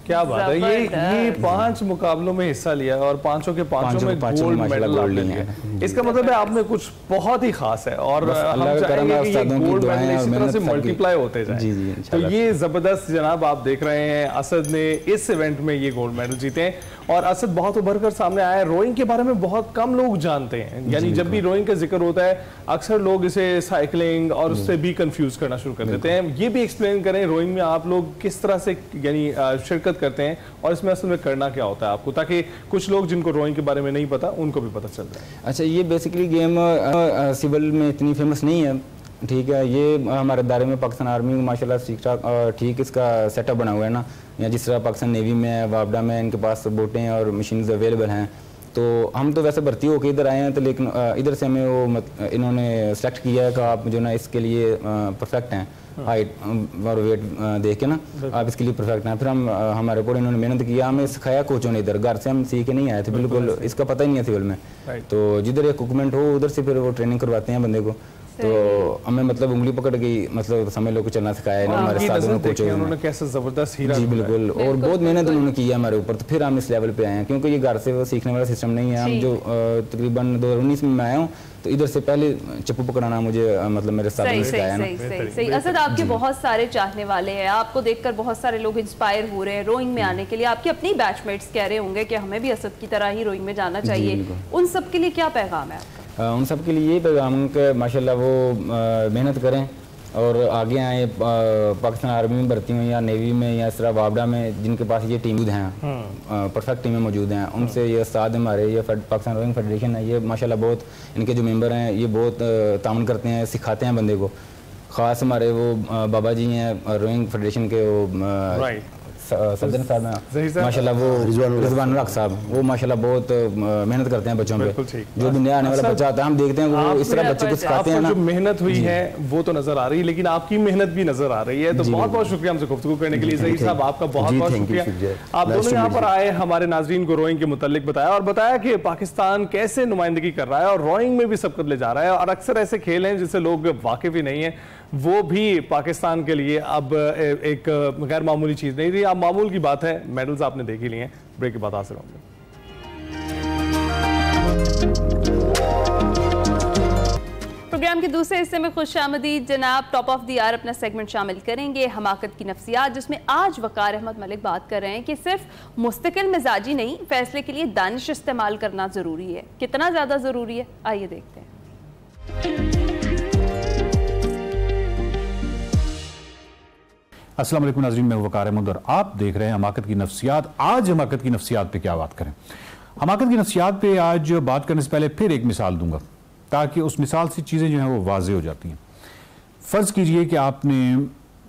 क्या बात है, ये 5 मुकाबलों में हिस्सा लिया और पांचों में गोल्ड मेडल आपने लिया। इसका मतलब है आप में कुछ बहुत ही खास है और हम चाहेंगे कि ये गोल्ड मेडल इसी तरह से मल्टीप्लाई होते जाएं। तो ये जबरदस्त जनाब आप देख रहे हैं, असद ने इस इवेंट में ये गोल्ड मेडल जीते हैं और असद बहुत उभर कर सामने आया है। रोइंग के बारे में बहुत कम लोग जानते हैं, यानी जब भी रोइंग का जिक्र होता है अक्सर लोग इसे साइकिलिंग और उससे भी कंफ्यूज करना शुरू कर देते हैं। ये भी एक्सप्लेन करें रोइंग में आप लोग किस तरह से यानी शिरकत करते हैं और इसमें असल में करना क्या होता है आपको, ताकि कुछ लोग जिनको रोइंग के बारे में नहीं पता उनको भी पता चल जाए। अच्छा, ये बेसिकली गेम सिविल में इतनी फेमस नहीं है, ठीक है। ये हमारे दायरे में पाकिस्तान आर्मी में माशाल्लाह ठीक इसका सेटअप बना हुआ है ना, या जिस तरह पाकिस्तान नेवी में वापडा में इनके पास बोटें और मशीन्स अवेलेबल हैं। तो हम तो वैसे भर्ती होकर इधर आए हैं, तो लेकिन इधर से हमें वो इन्होंने सेलेक्ट किया है कि आप जो ना इसके लिए परफेक्ट हैं, हाइट और वेट देख के ना आप इसके लिए परफेक्ट हैं। फिर हम हमारे ऊपर इन्होंने मेहनत किया, हमें सिखाया कोचों ने, इधर घर से हम सीख के नहीं आए थे, बिल्कुल इसका पता ही नहीं है सिविल में। तो जिधर इक्विपमेंट हो उधर से फिर वो ट्रेनिंग करवाते हैं बंदे को। तो हमें मतलब उंगली पकड़ के मतलब समझ लो को चलना सिखाया है हमारे साथ उन्होंने, कैसे जबरदस्त हीरा। जी बिल्कुल, और बहुत मेहनत उन्होंने की है हमारे ऊपर, तो फिर हम इस लेवल पे आए हैं, क्योंकि ये घर से वो सीखने वाला सिस्टम नहीं है। हम जो तकरीबन 2019 में मैं आया हूँ, तो इधर से पहले चप्पू पकड़ाना मुझे मतलब मेरे साथ में सिखाया ना। सही। असद, आपके बहुत सारे चाहने वाले हैं, आपको देखकर बहुत सारे लोग इंस्पायर हो रहे हैं रोइंग में आने के लिए। आपके अपनी बैचमेट्स कह रहे होंगे कि हमें भी असद की तरह ही रोइंग में जाना चाहिए, उन सब के लिए क्या पैगाम है आपका? उन सब के लिए ये पैगाम के माशाल्लाह वो मेहनत करें और आगे आए, पाकिस्तान आर्मी में भर्ती हुई या नेवी में या इस तरह वापडा में जिनके पास ये टीम हैं, परफेक्ट टीमें मौजूद हैं, उनसे ये साथ हमारे ये पाकिस्तान रोइंग फेडरेशन है, ये माशाल्लाह बहुत इनके जो मेंबर हैं ये बहुत ताउन करते हैं, सिखाते हैं बंदे को। ख़ास हमारे वो बाबा जी हैं रोइंग फेडरेशन के, वो सदन साहब हैं माशाल्लाह, वो रिजवान हक साहब, वो माशाल्लाह बहुत मेहनत करते हैं बच्चों पे। जो भी नया आने वाला बच्चा आता है हम देखते हैं वो इस तरह बच्चे को सिखाते हैं ना। जो मेहनत हुई है वो तो नजर आ रही है, लेकिन आपकी मेहनत भी नजर आ रही है। तो बहुत बहुत शुक्रिया हमसे गुफ्तगू करने के लिए ज़हीर साहब, आपका बहुत बहुत शुक्रिया। आप दोनों यहाँ पर आए, हमारे नाज़रीन को रोइंग के मुतालिक बताया और बताया कि पाकिस्तान कैसे नुमाइंदगी कर रहा है और रोइंग में भी सबकत ले जा रहा है। और अक्सर ऐसे खेल हैं जिससे लोग वाकिफ ही नहीं है, वो भी पाकिस्तान के लिए अब एक गैर मामूली चीज़ नहीं रही। अब मामूल की बात है, मेडल्स आपने देख ही लिए हैं। ब्रेक के बाद हासिल होंगे। प्रोग्राम के दूसरे हिस्से में खुशामदीद जनाब। टॉप ऑफ द आवर अपना सेगमेंट शामिल करेंगे, हमाकत की नफ्सियात, जिसमें आज वकार अहमद मलिक बात कर रहे हैं कि सिर्फ मुस्तकिल मिजाजी नहीं, फैसले के लिए दानिश इस्तेमाल करना ज़रूरी है। कितना ज़्यादा ज़रूरी है, आइए देखते हैं। अस्सलाम वालेकुम नाज़रीन, मैं वकार अहमद और आप देख रहे हैं हमाकत की नफ्सियात। आज हमाकत की नफ्सियात पे क्या बात करें? हमाकत की नफ्सियात पे आज बात करने से पहले फिर एक मिसाल दूंगा ताकि उस मिसाल से चीज़ें जो हैं वो वाज़े हो जाती हैं। फ़र्ज़ कीजिए कि आपने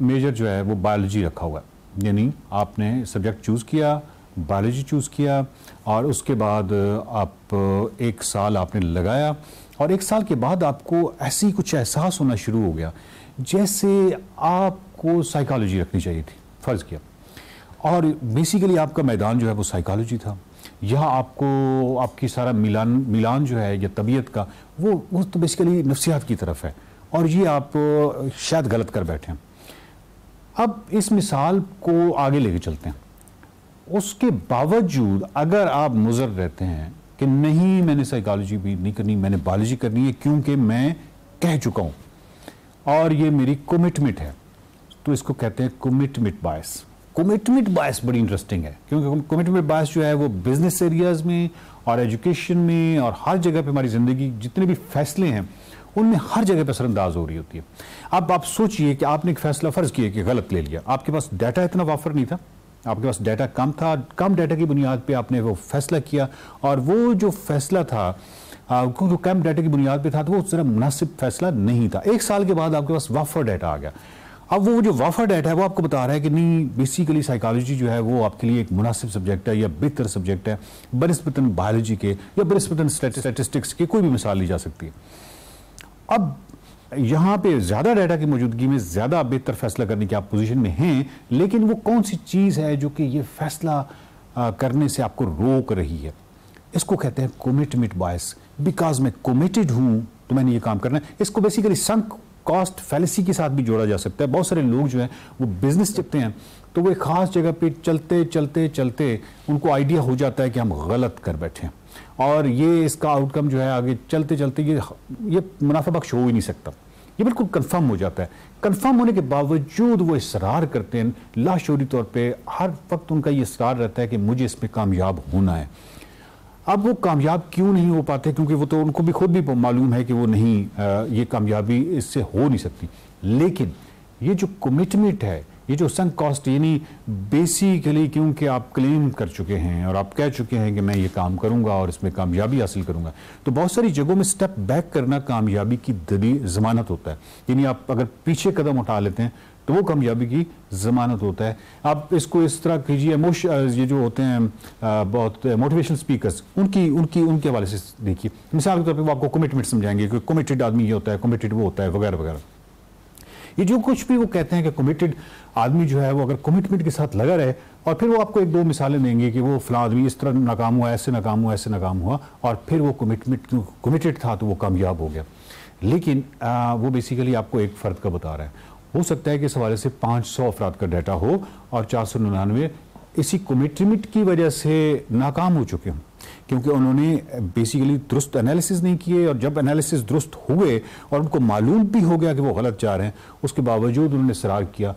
मेजर जो है वो बायोलॉजी रखा हुआ है, यानी आपने सब्जेक्ट चूज़ किया, बायोलॉजी चूज़ किया और उसके बाद आप 1 साल आपने लगाया और 1 साल के बाद आपको ऐसी कुछ एहसास होना शुरू हो गया जैसे आपको साइकोलॉजी रखनी चाहिए थी, फ़र्ज़ किया। और बेसिकली आपका मैदान जो है वो साइकोलॉजी था। यहाँ आपको आपकी सारा मिलान जो है या तबीयत का वो तो बेसिकली नफ्सियात की तरफ है और ये आप शायद गलत कर बैठे हैं। अब इस मिसाल को आगे लेके चलते हैं। उसके बावजूद अगर आप मुज़र रहते हैं कि नहीं मैंने साइकोलॉजी भी नहीं करनी, मैंने बायोलॉजी करनी है क्योंकि मैं कह चुका हूँ और ये मेरी कमिटमेंट है, तो इसको कहते हैं कमिटमेंट बायस। कमिटमेंट बायस बड़ी इंटरेस्टिंग है क्योंकि कमिटमेंट बायस जो है वो बिजनेस एरियाज में और एजुकेशन में और हर जगह पे हमारी ज़िंदगी जितने भी फैसले हैं उनमें हर जगह पर असरअंदाज हो रही होती है। अब आप सोचिए कि आपने एक फैसला फ़र्ज़ किया कि गलत ले लिया, आपके पास डाटा इतना वाफर नहीं था, आपके पास डाटा कम था, कम डाटा की बुनियाद पर आपने वो फैसला किया और वो जो फैसला था क्योंकि कम डाटा की बुनियाद पे था तो वो जरा मुनासिब फैसला नहीं था। 1 साल के बाद आपके पास वाफर डाटा आ गया अब वो जो वाफा डाटा है वो आपको बता रहा है कि नहीं, बेसिकली साइकोलॉजी जो है वो आपके लिए एक मुनासिब सब्जेक्ट है या बेहतर सब्जेक्ट है बनिस्बतन बायोलॉजी के या बनिस्बतन स्टैटिस्टिक्स की, कोई भी मिसाल ली जा सकती है। अब यहाँ पे ज़्यादा डाटा की मौजूदगी में ज़्यादा बेहतर फैसला करने की आप पोजीशन में हैं, लेकिन वो कौन सी चीज़ है जो कि ये फैसला करने से आपको रोक रही है? इसको कहते हैं कमिटमेंट बायस। बिकॉज मैं कमिटेड हूँ तो मैंने ये काम करना है। इसको बेसिकली संक कॉस्ट फैलेसी के साथ भी जोड़ा जा सकता है। बहुत सारे लोग जो हैं वो बिजनेस चलते हैं तो वो एक खास जगह पे चलते चलते चलते उनको आइडिया हो जाता है कि हम गलत कर बैठे हैं और ये इसका आउटकम जो है आगे चलते चलते ये मुनाफा बख्श हो ही नहीं सकता। ये बिल्कुल कंफर्म हो जाता है। कंफर्म होने के बावजूद वो इसरार करते हैं लाशऊरी तौर पे। हर वक्त उनका ये इसरार रहता है कि मुझे इसमें कामयाब होना है। अब वो कामयाब क्यों नहीं हो पाते? क्योंकि वो तो उनको भी खुद भी मालूम है कि वो नहीं, ये कामयाबी इससे हो नहीं सकती। लेकिन ये जो कमिटमेंट है, ये जो संक कॉस्ट, यानी बेसिकली क्योंकि आप क्लेम कर चुके हैं और आप कह चुके हैं कि मैं ये काम करूंगा और इसमें कामयाबी हासिल करूंगा, तो बहुत सारी जगहों में स्टेप बैक करना कामयाबी की जमानत होता है। यानी आप अगर पीछे कदम उठा लेते हैं तो वो कामयाबी की जमानत होता है। आप इसको इस तरह कीजिए, ये जो होते हैं बहुत मोटिवेशनल स्पीकर्स, उनके हवाले से देखिए। मिसाल के तौर पे वो आपको कमिटमेंट समझाएंगे कि कमिटेड आदमी ये होता है, कमिटेड वो होता है, वगैरह वगैरह। ये जो कुछ भी वो कहते हैं कि कमिटेड आदमी जो है वो अगर कमिटमेंट के साथ लगा रहे, और फिर वो आपको एक दो मिसालें देंगे कि वो फलां आदमी इस तरह नाकाम हुआ, ऐसे नाकाम हुआ, ऐसे नाकाम हुआ, और फिर वो कमिटेड था तो वो कामयाब हो गया। लेकिन वो बेसिकली आपको एक फ़र्द का बता रहा है। हो सकता है कि इस हवाले से 500 अफराद का डाटा हो और 499 इसी कमिटमेंट की वजह से नाकाम हो चुके हों, क्योंकि उन्होंने बेसिकली दुरुस्त एनालिसिस नहीं किए। और जब एनालिसिस दुरुस्त हुए और उनको मालूम भी हो गया कि वो गलत जा रहे हैं, उसके बावजूद उन्होंने इसरार किया।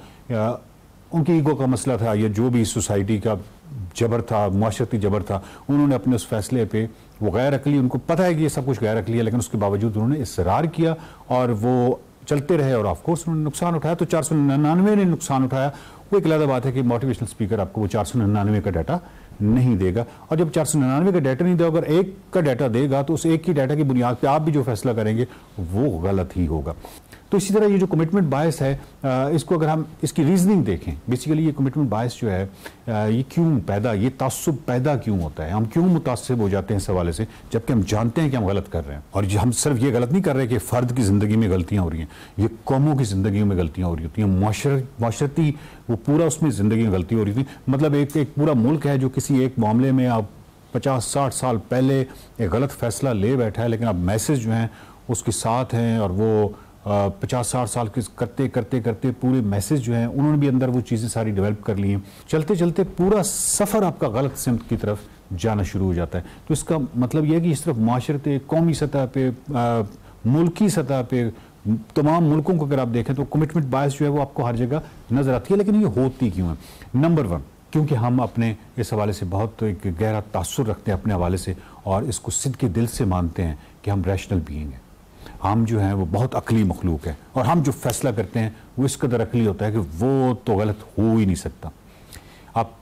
उनकी ईगो का मसला था या जो भी सोसाइटी का जबर था, माशरती जबर था, उन्होंने अपने उस फैसले पे वो गैर अकली, उनको पता है कि ये सब कुछ गैर अकली है, लेकिन उसके बावजूद उन्होंने इसरार किया और वो चलते रहे और ऑफ कोर्स उन्होंने नुकसान उठाया। तो 499 ने नुकसान उठाया। वो एक अलग बात है कि मोटिवेशनल स्पीकर आपको वो 499 का डाटा नहीं देगा, और जब 499 का डाटा नहीं देगा, अगर एक का डाटा देगा तो उस एक की डाटा की बुनियाद पे आप भी जो फैसला करेंगे वो गलत ही होगा। तो इसी तरह ये जो कमिटमेंट बायस है, इसको अगर हम इसकी रीजनिंग देखें, बेसिकली ये कमिटमेंट बायस जो है ये क्यों पैदा, ये तासुब पैदा क्यों होता है, हम क्यों मुतासिब हो जाते हैं इस हवाले से, जबकि हम जानते हैं कि हम गलत कर रहे हैं। और हम सिर्फ ये गलत नहीं कर रहे कि फ़र्द की ज़िंदगी में गलतियाँ हो रही हैं, ये कौमों की ज़िंदगी में गलतियाँ हो रही होती हैं, माशरती वो पूरा उसमें ज़िंदगी में गलती हो रही थी। मतलब एक पूरा मुल्क है जो किसी एक मामले में आप 50-60 साल पहले एक गलत फैसला ले बैठा है, लेकिन अब मैसेज जो हैं उसके साथ हैं, और वो 50-60 साल के करते करते करते पूरे मैसेज जो हैं उन्होंने भी अंदर वो चीज़ें सारी डेवलप कर ली हैं। चलते चलते पूरा सफ़र आपका गलत सिमत की तरफ जाना शुरू हो जाता है। तो इसका मतलब यह है कि इस तरफ माशरते, कौमी सतह पे, मुल्की सतह पे, तमाम मुल्कों को अगर आप देखें तो कमिटमेंट बायस जो है वो आपको हर जगह नज़र आती है। लेकिन ये होती क्यों है? नंबर 1, क्योंकि हम अपने इस हवाले से बहुत एक गहरा तासुर रखते हैं अपने हवाले से, और इसको सिद्ध के दिल से मानते हैं कि हम रैशनल बीइंग हैं, हम जो हैं वो बहुत अकली मखलूक है, और हम जो फैसला करते हैं वो इस कदर अकली होता है कि वो तो गलत हो ही नहीं सकता। आप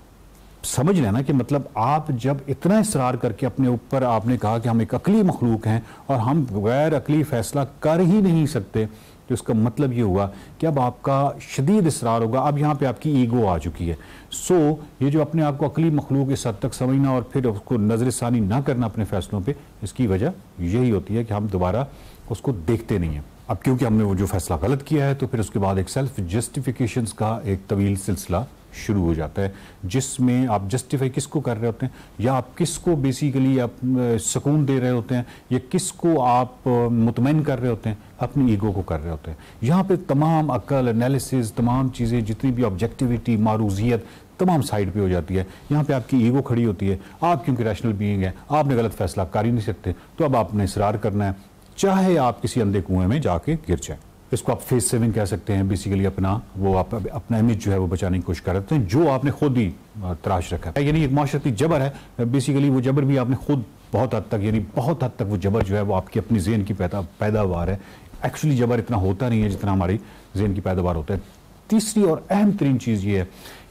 समझ लेना कि मतलब आप जब इतना इसरार करके अपने ऊपर आपने कहा कि हम एक अकली मखलूक हैं और हम गैर अकली फैसला कर ही नहीं सकते, तो इसका मतलब ये हुआ कि अब आपका शदीद इसरार होगा। अब यहाँ पे आपकी ईगो आ चुकी है। सो ये जो अपने आप को अकली मखलूक इस हद तक समझना और फिर उसको नज़रसानी ना करना अपने फैसलों पे, इसकी वजह यही होती है कि हम दोबारा उसको देखते नहीं हैं। अब क्योंकि हमने वो जो फैसला गलत किया है, तो फिर उसके बाद एक सेल्फ जस्टिफिकेशंस का एक तवील सिलसिला शुरू हो जाता है, जिसमें आप जस्टिफाई किसको कर रहे होते हैं, या आप किसको बेसिकली आप सुकून दे रहे होते हैं, या किसको आप मुतमईन कर रहे होते हैं, अपनी ईगो को कर रहे होते हैं। यहाँ पे तमाम अकल, एनालिसिस, तमाम चीज़ें, जितनी भी ऑब्जेक्टिविटी, मारूजियत, तमाम साइड पे हो जाती है। यहाँ पे आपकी ईगो खड़ी होती है। आप क्योंकि रैशनल बीइंग है, आपने गलत फैसला कर ही नहीं सकते, तो अब आपने इसरार करना है, चाहे आप किसी अंधे कुएं में जाके गिर जाए। इसको आप फेस सेविंग कह सकते हैं। बेसिकली अपना इमेज जो है वो बचाने की कोशिश कर रहे हैं, जो आपने खुद ही तराश रखा है। यानी एक माशरती जबर है, बेसिकली वो जबर भी आपने खुद बहुत हद तक, यानी बहुत हद तक वो जबर जो है वो आपकी अपनी ज़हन की पैदावार है। एक्चुअली जबर इतना होता नहीं है जितना हमारी ज़हन की पैदावार होता है। तीसरी और अहम तरीन चीज़ ये है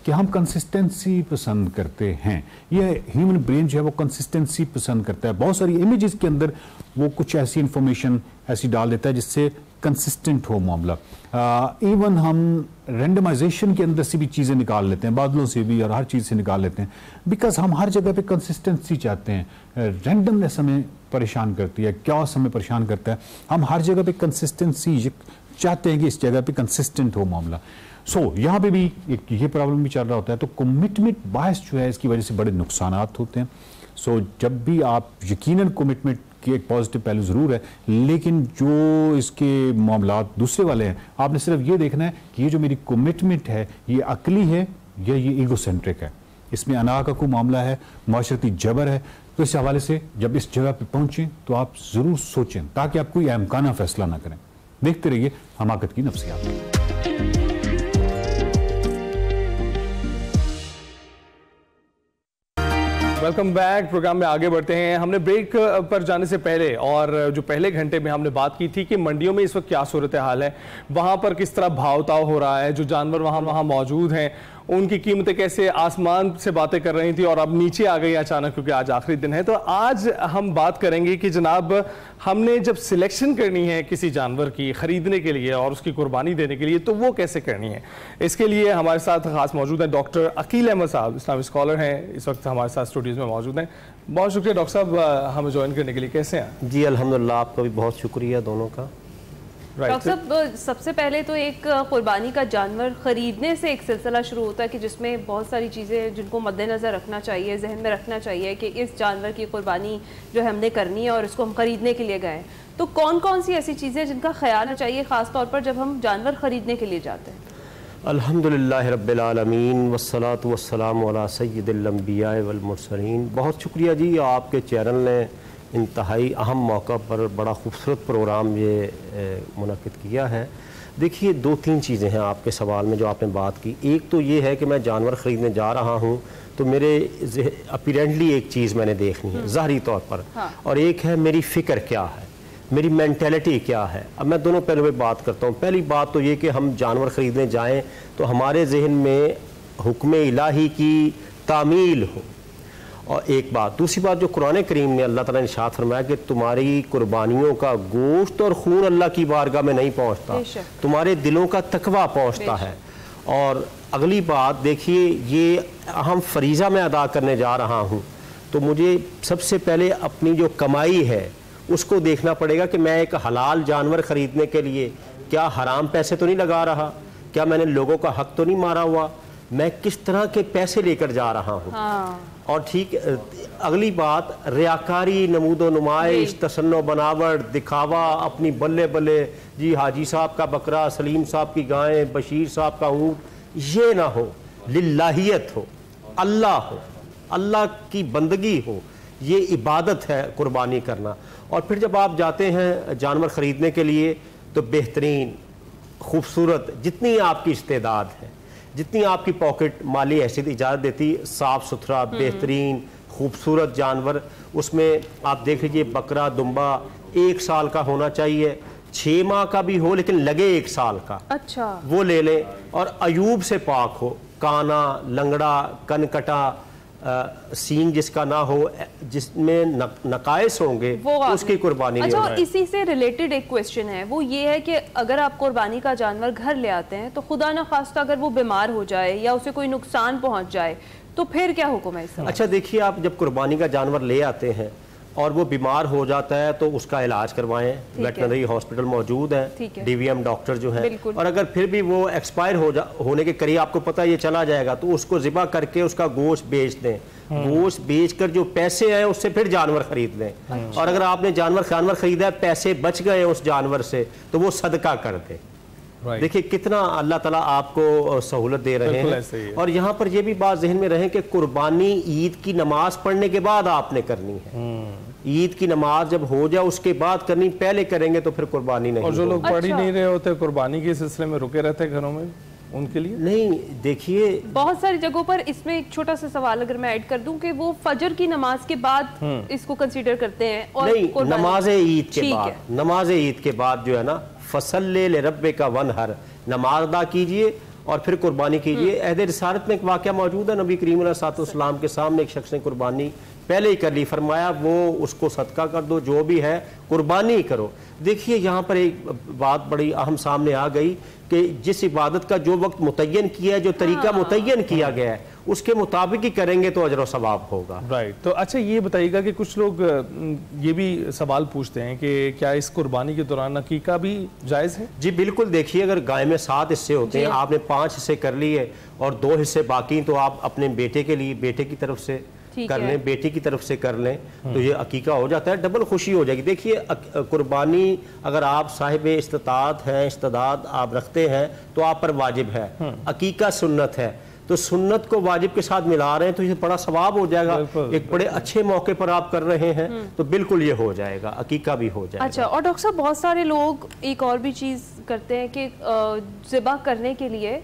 कि हम कंसिस्टेंसी पसंद करते हैं। ये ह्यूमन ब्रेन जो है वो कंसिस्टेंसी पसंद करता है। बहुत सारी इमेजेस के अंदर वो कुछ ऐसी इंफॉर्मेशन ऐसी डाल देता है जिससे कंसिस्टेंट हो मामला। इवन हम रेंडमाइजेशन के अंदर से भी चीज़ें निकाल लेते हैं, बादलों से भी और हर चीज़ से निकाल लेते हैं, बिकॉज हम हर जगह पे कंसिस्टेंसी चाहते हैं। रैंडमनेस हमें परेशान करती है, क्योस हमें परेशान करता है। हम हर जगह पे कंसिस्टेंसी चाहते हैं कि इस जगह पे कंसिस्टेंट हो मामला। यहाँ पे भी ये प्रॉब्लम भी चल रहा होता है। तो कमिटमेंट बायस जो है इसकी वजह से बड़े नुकसान होते हैं। जब भी आप यकीनन कमिटमेंट की एक पॉजिटिव पहलू ज़रूर है, लेकिन जो इसके मामलात दूसरे वाले हैं, आपने सिर्फ ये देखना है कि ये जो मेरी कमिटमेंट है ये अकली है या ये ईगोसेंट्रिक है, इसमें अना का कोई मामला है, माशरती जबर है। तो इस हवाले से जब इस जगह पर पहुँचें तो आप ज़रूर सोचें ताकि आप कोई अहमकाना फैसला ना करें। देखते रहिए हमाकत की नफ्सियात। Welcome back. प्रोग्राम में आगे बढ़ते हैं। हमने ब्रेक पर जाने से पहले और जो पहले घंटे में हमने बात की थी कि मंडियों में इस वक्त क्या सूरत हाल है, वहाँ पर किस तरह भाव ताव हो रहा है, जो जानवर वहाँ मौजूद हैं उनकी कीमतें कैसे आसमान से बातें कर रही थी और अब नीचे आ गई अचानक क्योंकि आज आखिरी दिन है। तो आज हम बात करेंगे कि जनाब हमने जब सिलेक्शन करनी है किसी जानवर की ख़रीदने के लिए और उसकी कुर्बानी देने के लिए तो वो कैसे करनी है। इसके लिए हमारे साथ ख़ास मौजूद हैं डॉक्टर अकील अहमद साहब, इस्लामिक स्कॉलर हैं, इस वक्त हमारे साथ स्टूडियोज़ में मौजूद हैं। बहुत शुक्रिया डॉक्टर साहब हमें ज्वाइन करने के लिए। कैसे हैं? जी अल्हम्दुलिल्लाह, आपका भी बहुत शुक्रिया दोनों का। डॉक्टर साहब सबसे पहले तो एक कुर्बानी का जानवर ख़रीदने से एक सिलसिला शुरू होता है कि जिसमें बहुत सारी चीज़ें जिनको मद्देनज़र रखना चाहिए, जहन में रखना चाहिए कि इस जानवर की कुर्बानी जो है हमने करनी है और इसको हम ख़रीदने के लिए गए, तो कौन कौन सी ऐसी चीज़ें जिनका ख्याल चाहिए ख़ास तौर पर जब हम जानवर ख़रीदने के लिए जाते हैं? अल्हम्दुलिल्लाह रब्बिल आलमीन वस्सलातु वस्सलामु अला सय्यिदिल अंबिया वल मुरसलीन। बहुत शुक्रिया जी, आपके चैनल ने इंतहाई अहम मौका पर बड़ा खूबसूरत प्रोग्राम ये मुनक़िद किया है। देखिए, दो तीन चीज़ें हैं आपके सवाल में जो आपने बात की। एक तो ये है कि मैं जानवर ख़रीदने जा रहा हूँ तो मेरे अपीरेंटली एक चीज़ मैंने देखनी है ज़ाहरी तौर पर, हाँ। और एक है मेरी फ़िक्र क्या है, मेरी मेंटेलिटी क्या है। अब मैं दोनों पहलू पे बात करता हूँ। पहली बात तो ये कि हम जानवर ख़रीदने जाएँ तो हमारे जहन में हुक्म इलाही की तामील हो, और एक बात। दूसरी बात, जो कुरान करीम में अल्लाह ताला ने इरशाद फरमाया कि तुम्हारी कुर्बानियों का गोश्त और खून अल्लाह की बारगाह में नहीं पहुंचता, तुम्हारे दिलों का तकवा पहुंचता है। और अगली बात देखिए, ये अहम फरीज़ा मैं अदा करने जा रहा हूं तो मुझे सबसे पहले अपनी जो कमाई है उसको देखना पड़ेगा कि मैं एक हलाल जानवर ख़रीदने के लिए क्या हराम पैसे तो नहीं लगा रहा, क्या मैंने लोगों का हक तो नहीं मारा हुआ, मैं किस तरह के पैसे लेकर जा रहा हूँ। हाँ। और ठीक अगली बात, रियाकारी, नमूदो नुमाइश, तसन्नो बनावट, दिखावा, अपनी बल्ले बल्ले जी हाजी साहब का बकरा, सलीम साहब की गायें, बशीर साहब का ऊँट, ये ना हो। लिल्लाहियत हो, अल्लाह हो, अल्लाह की बंदगी हो, ये इबादत है कुर्बानी करना। और फिर जब आप जाते हैं जानवर ख़रीदने के लिए तो बेहतरीन, खूबसूरत, जितनी आपकी इस्तेदाद है, जितनी आपकी पॉकेट माली हैसियत इजाज़त देती, साफ़ सुथरा बेहतरीन खूबसूरत जानवर, उसमें आप देख लीजिए बकरा दुम्बा 1 साल का होना चाहिए, 6 माह का भी हो लेकिन लगे 1 साल का, अच्छा वो ले लें। और अयूब से पाक हो, काना, लंगड़ा, कनकटा, सींग जिसका ना हो, जिसमें नकायस होंगे, उसकी कुर्बानी नहीं होना है। इसी से रिलेटेड एक क्वेश्चन है, वो ये है कि अगर आप कुर्बानी का जानवर घर ले आते हैं तो खुदा न खास्ता अगर वो बीमार हो जाए या उसे कोई नुकसान पहुंच जाए तो फिर क्या हुक्म है इसका? अच्छा देखिए, आप जब कुर्बानी का जानवर ले आते हैं और वो बीमार हो जाता है तो उसका इलाज करवाएं, वेटनरी हॉस्पिटल मौजूद है, डीवीएम डॉक्टर जो है। और अगर फिर भी वो एक्सपायर होने के करीब आपको पता ये चला जाएगा तो उसको ज़िबा करके उसका गोश्त बेच दें। गोश्त बेचकर जो पैसे आए उससे फिर जानवर खरीद लें। और अगर आपने जानवर खरीदा है, पैसे बच गए उस जानवर से, तो वो सदका कर दें। देखिए कितना अल्लाह ताला आपको सहूलत दे रहे हैं। और यहाँ पर यह भी बात जहन में रहे कि कुर्बानी ईद की नमाज पढ़ने के बाद आपने करनी है। ईद की नमाज जब हो जाए उसके बाद करनी, पहले करेंगे तो फिर कुर्बानी नहीं। और जो लोग पढ़ ही नहीं रहे होते, कुर्बानी के सिलसिले में रुके रहते घरों में, उनके लिए नहीं। देखिए बहुत सारी जगहों पर इसमें एक छोटा सा सवाल अगर मैं ऐड कर दूं कि वो फजर की नमाज के बाद इसको कंसीडर करते हैं और नहीं, नमाज ईद के बाद, नमाज ईद के बाद जो है ना, फसल्ले ले रब्बे का वनहर, नमाज अदा कीजिए और फिर कुर्बानी कीजिए। अहद रिसालत में एक वाक़या मौजूद है, नबी करीम अलैहिस्सलाम के सामने एक शख्स ने कुर्बानी पहले ही कर ली, फरमाया वो उसको सदका कर दो, जो भी है कुर्बानी करो। देखिए यहाँ पर एक बात बड़ी अहम सामने आ गई कि जिस इबादत का जो वक्त मुतय्यन किया है, जो तरीका मुतय्यन किया गया है, उसके मुताबिक ही करेंगे तो अजर व सवाब होगा। राइट। तो अच्छा ये बताइएगा कि कुछ लोग ये भी सवाल पूछते हैं कि क्या इस कुर्बानी के दौरान अकीका भी जायज़ है? जी बिल्कुल। देखिए अगर गाय में 7 हिस्से होते हैं, आपने 5 हिस्से कर लिए और 2 हिस्से बाकी, तो आप अपने बेटे के लिए बेटे की तरफ से कर लें, बेटी की तरफ से कर लें, तो ये अकीका हो जाता है, डबल खुशी हो जाएगी। देखिए कुर्बानी अगर आप साहिब इस्तात हैं, इस्तादाद आप रखते हैं तो आप पर वाजिब है। अकीका सुन्नत है, तो सुन्नत को वाजिब के साथ मिला रहे हैं तो ये बड़ा सवाब हो जाएगा। एक बड़े अच्छे मौके पर आप कर रहे हैं तो बिल्कुल ये हो जाएगा, अकीका भी हो जाएगा। अच्छा, और डॉक्टर साहब बहुत सारे लोग एक और भी चीज़ करते हैं कि ज़िबा करने के लिए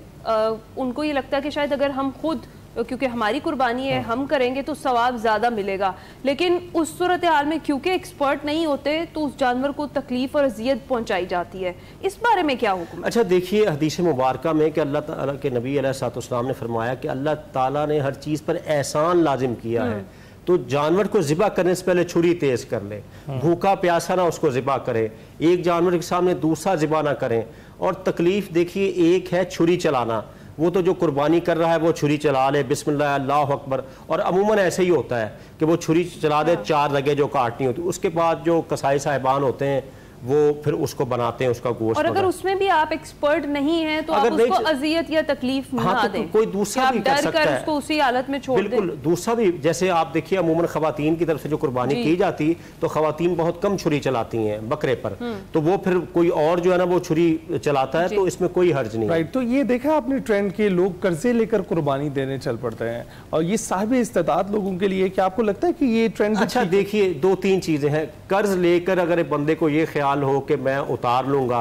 उनको ये लगता है कि शायद अगर हम खुद, क्योंकि हमारी कुर्बानी है, हम करेंगे तो सवाब ज़्यादा मिलेगा, लेकिन उस सूरत हाल में क्योंकि एक्सपर्ट नहीं होते तो उस जानवर को तकलीफ और अजियत पहुंचाई जाती है। इस बारे में क्या हुक्म? अच्छा देखिए हदीस मुबारक में कि अल्लाह ताला के नबी अलैहिस्सलाम ने फरमाया कि अल्लाह ताला ने हर चीज़ पर एहसान लाजिम किया है, तो जानवर को ज़िबा करने से पहले छुरी तेज़ कर ले, भूखा प्यासा ना उसको ज़िबा करे, एक जानवर के सामने दूसरा ज़िबा ना करें। और तकलीफ़ देखिए एक है छुरी चलाना, वो तो जो कुर्बानी कर रहा है वो छुरी चला ले, बिस्मिल्लाह अल्लाहु अकबर, और अमूमन ऐसे ही होता है कि वो छुरी चला दे, 4 रगें जो काटनी होती, उसके बाद जो कसाई साहिबान होते हैं वो फिर उसको बनाते हैं, उसका गोश्त। और अगर उसमें भी आप एक्सपर्ट नहीं हैं तो आप उसको अजियत या तकलीफ ना दें, कोई दूसरा भी कर सकता है, उसको उसी हालत में छोड़ दें। बिल्कुल दूसरा भी, जैसे आप देखिए अमूमन खवातीन की तरफ से जो कुर्बानी की जाती तो खवातीन बहुत कम छुरी चलाती हैं बकरे पर, तो वो फिर कोई और जो है ना वो छुरी चलाता है, तो इसमें कोई हर्ज नहीं। राइट। तो ये देखा आपने ट्रेंड के लोग कर्जे लेकर कुर्बानी देने चल पड़ते हैं, और ये साहिब इस्तादात लोगों के लिए क्या आपको लगता है कि ये ट्रेंड? अच्छा देखिए 2-3 चीजें हैं। कर्ज लेकर अगर बंदे को ये ख्याल हो कि मैं उतार लूंगा,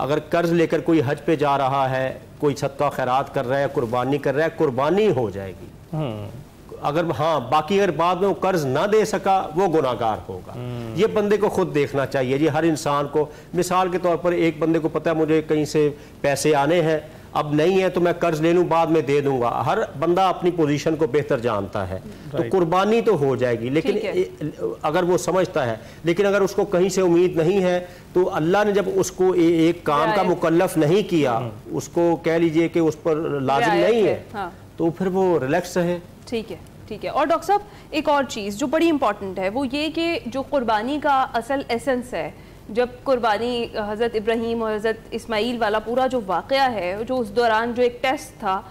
अगर कर्ज लेकर कोई हज पे जा रहा है, कोई सदका खैरात कर रहा है, कुर्बानी कर रहा है, कुर्बानी हो जाएगी। अगर हाँ बाकी अगर बाद में वो कर्ज ना दे सका वो गुनाहगार होगा। ये बंदे को खुद देखना चाहिए जी, हर इंसान को। मिसाल के तौर पर एक बंदे को पता है मुझे कहीं से पैसे आने हैं, अब नहीं है तो मैं कर्ज ले लूं बाद में दे दूंगा, हर बंदा अपनी पोजीशन को बेहतर जानता है, तो कुर्बानी तो हो जाएगी। लेकिन अगर वो समझता है, लेकिन अगर उसको कहीं से उम्मीद नहीं है तो अल्लाह ने जब उसको एक काम का मुकल्लफ नहीं किया, उसको कह लीजिए कि उस पर लाजिम नहीं है, तो फिर वो रिलैक्स रहे। ठीक है, ठीक है। और डॉक्टर साहब एक और चीज़ जो बड़ी इंपॉर्टेंट है वो ये कि जो कुर्बानी का असल एसेंस है, जब कुर्बानी हज़रत इब्राहीम और हज़रत इस्माइल वाला पूरा जो वाक़या है, जो उस दौरान जो एक टेस्ट था,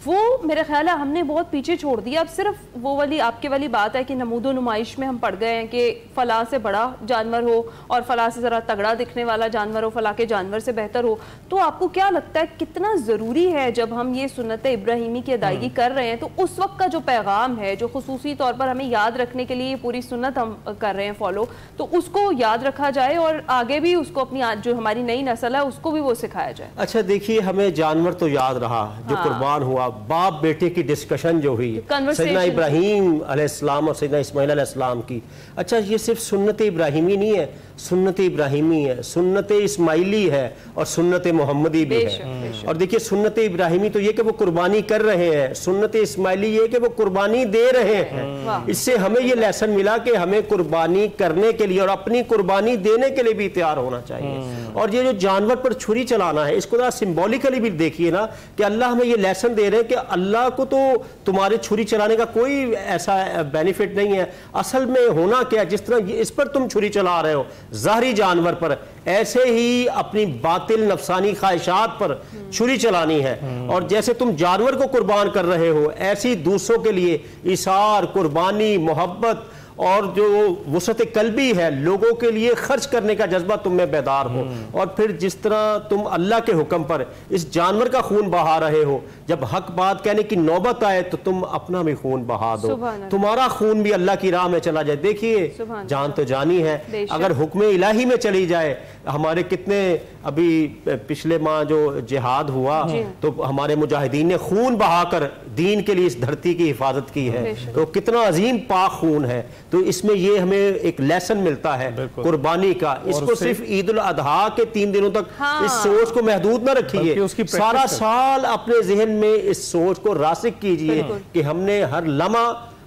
वो मेरे ख्याल है हमने बहुत पीछे छोड़ दिया। अब सिर्फ वो वाली आपके वाली बात है कि नमूदो नुमाइश में हम पड़ गए हैं कि फ़लाँ से बड़ा जानवर हो और फ़लाँ से ज़रा तगड़ा दिखने वाला जानवर हो, फ़लाँ के जानवर से बेहतर हो। तो आपको क्या लगता है कितना ज़रूरी है जब हम ये सुन्नत इब्राहीमी की अदायगी कर रहे हैं, तो उस वक्त का जो पैगाम है, जो खुसूसी तौर पर हमें याद रखने के लिए ये पूरी सुन्नत हम कर रहे हैं फॉलो, तो उसको याद रखा जाए और आगे भी उसको अपनी जो हमारी नई नस्ल है उसको भी वो सिखाया जाए। अच्छा देखिए हमें जानवर तो याद रहा जो कुर्बान हुआ, बाप बेटे की डिस्कशन जो हुई सैयदना इब्राहीम अलैहिस्सलाम और सैयदना इस्माइल अलैहिस्सलाम की। अच्छा ये सिर्फ सुन्नत इब्राहीमी नहीं है, सुन्नत इब्राहीमी है, सुन्नत इस्माइली है और सुन्नत मोहम्मदी भी है। और देखिए सुन्नत इब्राहीमी तो ये कि वो कुर्बानी कर रहे हैं, सुन्नत इस्माइली ये कि वो कुर्बानी दे रहे हैं। इससे हमें ये लेसन मिला कि हमें कुर्बानी करने के लिए और अपनी कुर्बानी देने के लिए भी तैयार होना चाहिए। और ये जो जानवर पर छुरी चलाना है, इसको जरा सिंबॉलिकली भी देखिए ना कि अल्लाह हमें ये लेसन दे रहे हैं कि अल्लाह को तो तुम्हारे छुरी चलाने का कोई ऐसा बेनिफिट नहीं है। असल में होना क्या, जिस तरह इस पर तुम छुरी चला रहे हो ज़ाहरी जानवर पर, ऐसे ही अपनी बातिल नफसानी ख्वाहिशात पर छुरी चलानी है। और जैसे तुम जानवर को कुर्बान कर रहे हो, ऐसी दूसरों के लिए इसार, कुर्बानी, मोहब्बत और जो वसत कल्बी है, लोगों के लिए खर्च करने का जज्बा तुम में बेदार हो। और फिर जिस तरह तुम अल्लाह के हुक्म पर इस जानवर का खून बहा रहे हो, जब हक बात कहने की नौबत आए तो तुम अपना भी खून बहा दो, तुम्हारा खून भी अल्लाह की राह में चला जाए। देखिए जान तो जानी है, अगर हुक्म इलाही में चली जाए, हमारे कितने अभी पिछले माह जो जिहाद हुआ तो हमारे मुजाहिदीन ने खून बहाकर दीन के लिए इस धरती की हिफाजत की है, तो कितना अजीम पाक खून है। तो इसमें ये हमें एक लेसन मिलता है कुर्बानी का। इसको सिर्फ ईद उल अजहा के 3 दिनों तक इस सोच को महदूद न रखिए, सारा साल अपने जहन में इस सोच को रासिक कीजिए कि हमने हर लम्हा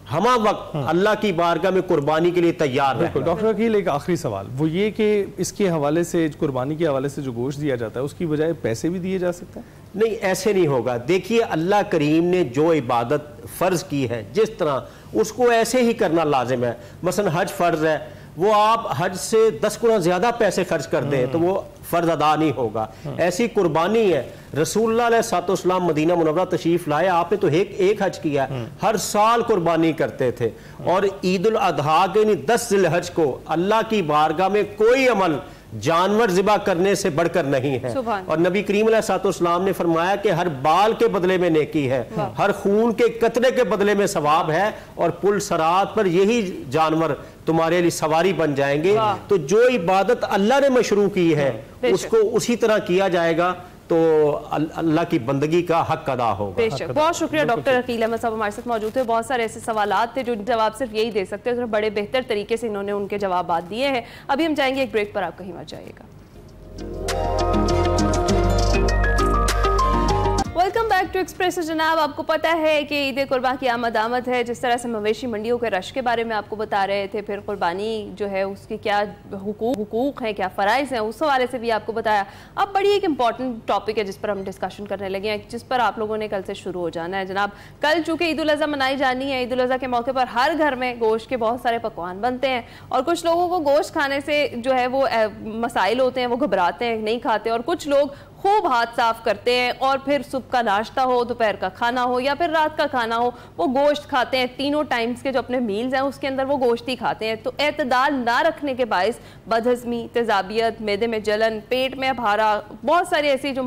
हमा वक्त अल्लाह की बारगाह में कुर्बानी के लिए तैयार है। डॉक्टर अकील, एक आखिरी सवाल वो ये कि इसके हवाले से, कुर्बानी के हवाले से जो गोश्त दिया जाता है उसकी बजाय पैसे भी दिए जा सकते हैं? नहीं, ऐसे नहीं होगा। देखिए, अल्लाह करीम ने जो इबादत फ़र्ज की है जिस तरह, उसको ऐसे ही करना लाजिम है। मसलन हज फ़र्ज है, वो आप हज से 10 गुना ज्यादा पैसे खर्च कर दें तो वो फर्ज अदा नहीं होगा। ऐसी कुर्बानी है। रसूलुल्लाह अलैहिस्सलाम मदीना मुनव्वरा तशरीफ लाए, आपने तो एक हज किया, हर साल कुर्बानी करते थे। और ईद उल अजहा के 10 जिलहज को अल्लाह की बारगाह में कोई अमल जानवर ज़िबा करने से बढ़कर नहीं है। और नबी करीम अलैहिस्सलाम ने फरमाया कि हर बाल के बदले में नेकी है, हर खून के कतरे के बदले में सवाब है, और पुल सरात पर यही जानवर तुम्हारे लिए सवारी बन जाएंगे। तो जो इबादत अल्लाह ने मशरू की है उसको उसी तरह किया जाएगा, तो अल्लाह की बंदगी का हक अदा होगा। बेशक। बहुत शुक्रिया डॉक्टर अकील अहमद साहब हमारे साथ मौजूद थे। बहुत सारे ऐसे सवालात थे जो जवाब सिर्फ यही दे सकते हैं, बड़े बेहतर तरीके से इन्होंने उनके जवाब दिए हैं। अभी हम जाएंगे एक ब्रेक पर, आप कहीं मत जाइएगा। Welcome back to Express. जनाब, आपको पता है कि ईद कुर्बान की आमद है। जिस तरह से मवेशी मंडियों के रश के बारे में आपको बता रहे थे, फिर कुर्बानी जो है उसके क्या हुकूक हैं, क्या फ़राइज़ हैं, उस हवाले से भी आपको बताया। अब बड़ी एक इंपॉर्टेंट टॉपिक है जिस पर हम डिस्कशन करने लगे हैं, जिस पर आप लोगों ने कल से शुरू हो जाना है। जनाब, कल चूँकि ईद उल अज़हा मनाई जानी है, ईद उल अज़हा के मौके पर हर घर में गोश्त के बहुत सारे पकवान बनते हैं, और कुछ लोगों को गोश्त खाने से जो है वो मसाइल होते हैं, वो घबराते हैं, नहीं खाते, और कुछ लोग खूब हाथ साफ करते हैं और फिर सुबह का नाश्ता हो, दोपहर का खाना हो या फिर रात का खाना हो, वो गोश्त खाते हैं। तीनों टाइम्स के जो अपने मील्स हैं उसके अंदर वो गोश्त ही खाते हैं। तो एतदाल ना रखने के बायस बदहज़मी, तेज़ाबियत, मैदे में जलन, पेट में भारा, बहुत सारी ऐसी जो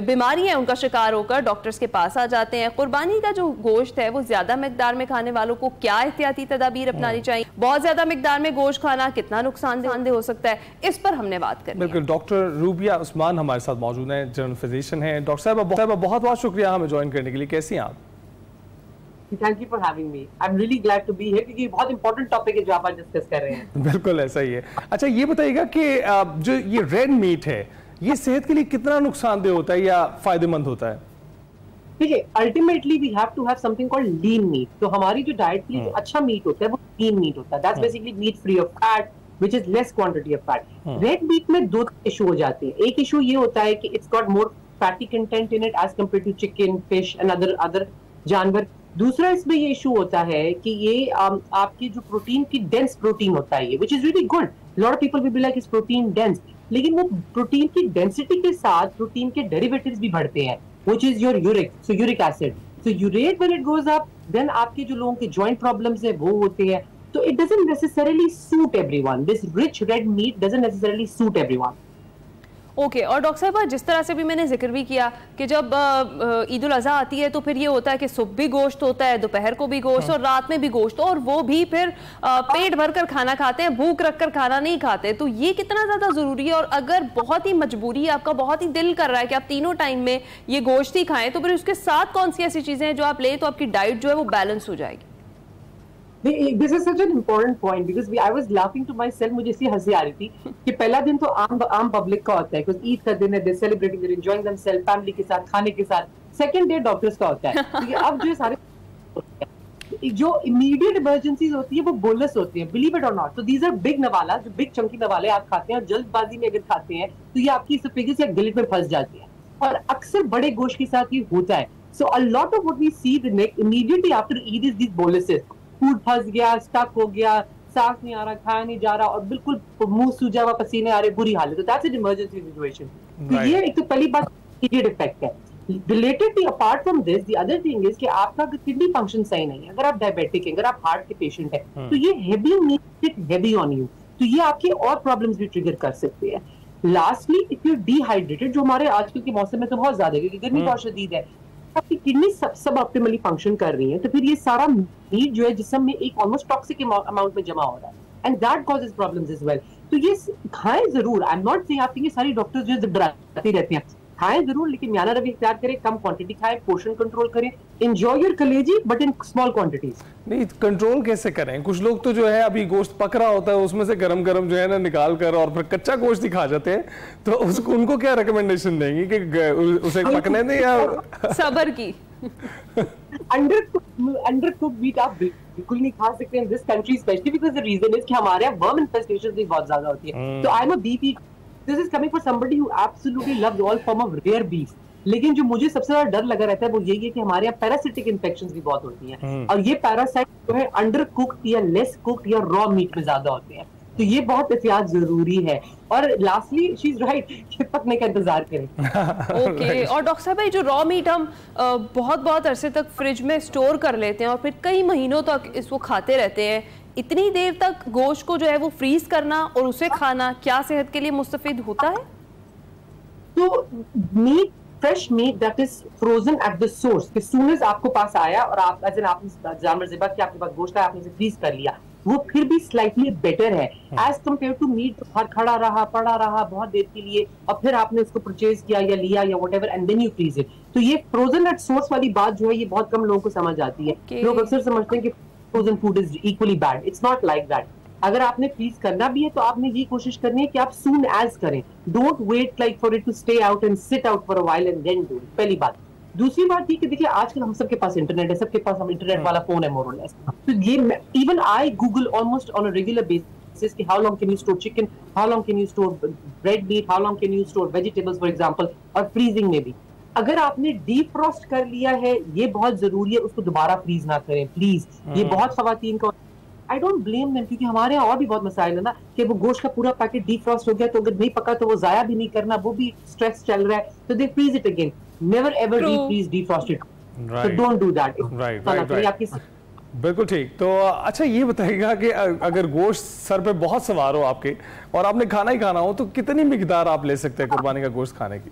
बीमारी हैं उनका शिकार होकर डॉक्टर्स के पास आ जाते हैं। कुर्बानी का जो गोश्त है वो ज़्यादा मकदार में खाने वालों को क्या एहतियाती तदाबीर अपनानी चाहिए? बहुत ज़्यादा मकदार में गोश्त खाना कितना नुकसानदेह हो सकता है? इस पर हमने बात करनी है। बिल्कुल। डॉक्टर रूबिया उस्मान हमारे साथ मौजूद हैं, जनरल फिजिशियन हैं। डॉक्टर साहब बहुत बहुत शुक्रिया हमें ज्वाइन करने के लिए। कैसी हैं आप? Thank you for having me. I'm really glad to be here क्योंकि बहुत इंपॉर्टेंट टॉपिक है जो आप आज डिस्कस कर रहे हैं। बिल्कुल ऐसा ही है। अच्छा, ये बताइएगा कि जो ये रेड मीट है ये सेहत के लिए कितना नुकसानदेह होता है या फायदेमंद होता है? देखिए, ultimately we have to have something called lean meat. तो हमारी जो डाइट के लिए जो अच्छा मीट होता है वो लीन मीट होता है। That's basically meat free of fat which is less quantity of fat. Red meat में 2 इशू हो जाते हैं। एक इशू ये होता है कि it's got more fatty content in it as compared to chicken, fish and other जानवर। दूसरा इसमें ये इशू होता है कि ये आपकी जो प्रोटीन की डेंस प्रोटीन होता है ये, which is really good. Lot of people will be like it's protein dense, लेकिन वो प्रोटीन की डेंसिटी के साथ प्रोटीन के डेरिवेटिव्स भी बढ़ते हैं, which is your uric acid. So urate when it goes up, then आपके जो लोगों के joint problems है वो होते हैं। So it doesn't necessarily suit everyone. This rich red meat doesn't necessarily suit everyone. Okay. और डॉक्टर साहब, जिस तरह से भी मैंने जिक्र भी किया कि जब ईद उल अज़हा आती है तो फिर ये होता है कि सुबह भी गोश्त होता है, दोपहर को भी गोश्त और रात में भी गोश्त, और वो भी फिर पेट भर कर खाना खाते हैं, भूख रख कर खाना नहीं खाते। तो ये कितना ज़्यादा ज़रूरी है? और अगर बहुत ही मजबूरी है, आपका बहुत ही दिल कर रहा है कि आप तीनों टाइम में ये गोश्त ही खाएं, तो फिर उसके साथ कौन सी ऐसी चीज़ें हैं जो आप लें तो आपकी डाइट जो है वो बैलेंस हो जाएगी? This is such an important point because I was laughing to myself. मुझे इसी हंसी आ रही थी कि पहला दिन तो आम पब्लिक का होता है क्योंकि ईद का दिन है, they're celebrating, they're enjoying themselves, family के साथ, खाने के साथ। सेकंड डे डॉक्टर्स का होता है क्योंकि अब जो सारे जो इमीडिएट इमरजेंसीज होती है वो बोलस होती है, बिलीव इट और नॉट। तो दीज आर बिग नवाला, जो बिग चंकी नवाले आप खाते हैं और जल्दबाजी में अगर खाते हैं तो ये आपकी एसोफेगस या गिलेट में फंस जाती है, और अक्सर बड़े गोश्त के साथ ये होता है। So a lot of what we see the next immediately after Eid is these boluses. Food फंस गया, स्टक हो गया, सांस नहीं आ रहा, खाया नहीं जा रहा, और बिल्कुल मुंह सूजा हुआ, पसीने आ रहे, बुरी हालत। तो दैट्स एन इमरजेंसी सिचुएशन। तो ये एक तो पहली बात इमीडिएट इफेक्ट है। Relatedly apart from this the other thing is कि आपका किडनी फंक्शन सही नहीं है, अगर आप डायबिटिक हैं, अगर आप हार्ट के पेशेंट हैं, तो ये heavy meat heavy on you, तो ये आपके और प्रॉब्लम्स भी ट्रिगर कर सकते हैं। लास्टली, इफ यू डिहाइड्रेटेड, जो हमारे आजकल के मौसम में तो बहुत ज्यादा है क्योंकि गर्मी बहुत शदीद है, आपकी किडनी सब ऑप्टिमली फंक्शन कर रही है, तो फिर ये सारा मीट जो है जिस्म में एक ऑलमोस्ट टॉक्सिक अमाउंट में जमा हो रहा है, and that causes problems as well. तो ये खाएं जरूर। आई एम नॉट सेइंग, आप ये सारी डॉक्टर्स जो डराते रहते हैं, खाएं जरूर, लेकिन मियाना रवि इख्तियार करें, कम क्वांटिटी खाएं, पोर्शन कंट्रोल करें, एंजॉय योर कलेजी बट इन स्मॉल क्वांटिटीज। नहीं, कंट्रोल कैसे करें? कुछ लोग तो जो है अभी गोश्त पक रहा होता है उसमें से गरम गरम जो है ना निकाल कर और फिर कच्चा गोश्त ही खा जाते हैं, तो उसको उनको क्या रिकमेंडेशन देंगी कि उसे पकने दें या सब्र की? अंडर कुक मीट आप बिल्कुल नहीं खा सकते in this country, especially because the reason is कि हमारे यहाँ वर्म इन्फेस्टेशंस भी बहुत ज्यादा होती है। तो I am a beef eater, this is coming for somebody who absolutely loves all form of rare beef. लेकिन जो मुझे सबसे ज्यादा डर लगा रहता है वो यही है कि हमारे यहाँ पैरासिटिक इन्फेक्शंस भी बहुत होती हैं, और ये पैरासाइट जो है अंडर कुक्ड या लेस कुक्ड या रॉ मीट में ज्यादा होते हैं, तो ये बहुत एहतियात जरूरी है। और लास्टली शी इज राइट कि पकने का इंतजार करें। ओके। और डॉक्टर साहब भाई, जो रॉ मीट हम बहुत अरसे तक फ्रिज में स्टोर कर लेते हैं और फिर कई महीनों तक इसको खाते रहते हैं, इतनी देर तक गोश्त को जो है वो फ्रीज करना और उसे खाना क्या सेहत के लिए मुस्तफिद होता है? तो meat, fresh meat that is frozen at the source, कि सून एज आपको पास आया और आप आपने जानवर ज़िबा किया, आपके पास गोश्त है, आपने इसे फ्रीज कर लिया, वो फिर भी स्लाइटली बेटर है एज कम्पेयर टू मीट जो खड़ा रहा पड़ा रहा बहुत देर के लिए और फिर आपने उसको परचेज किया या लिया या whatever and then you freeze it. तो ये फ्रोजन एट सोर्स वाली बात जो है ये बहुत कम लोगों को समझ आती है। लोग अक्सर समझते हैं कि frozen food is equally bad, it's not like that. अगर आपने फ्रीज करना भी है तो आपने ये कोशिश करनी है कि आप सून एज करें, don't wait like for it to stay out and sit out for a while and then do it, पहली बात। दूसरी बात ये कि देखिए आजकल हम सबके पास इंटरनेट है, सबके पास हम इंटरनेट वाला फोन है मोर और लेस, तो ये even I Google almost on a regular basis कि how long can you store chicken, how long can you store bread meat, how long can you store vegetables for example, और freezing में भी अगर आपने deep Frost कर लिया है ये बहुत जरूरी है, उसको दोबारा फ्रीज ना करें प्लीज। ये बहुत खवातीन का, आई डोंट ब्लेम देम, क्योंकि हमारे यहाँ और भी बहुत मसाइल है ना कि वो गोश्त का पूरा पैकेट डीप फ्रॉस्ट हो गया तो अगर नहीं पका तो वो जाया भी नहीं करना, वो भी स्ट्रेस चल रहा है, तो they freeze it again. Never ever deep freeze deep frost it, so don't do that. Right, बिल्कुल ठीक। तो अच्छा ये बताइएगा कि अगर गोश्त सर पे बहुत सवार हो आपके और आपने खाना ही खाना हो तो कितनी मिकदार आप ले सकते हैं कुर्बानी का गोश्त खाने की?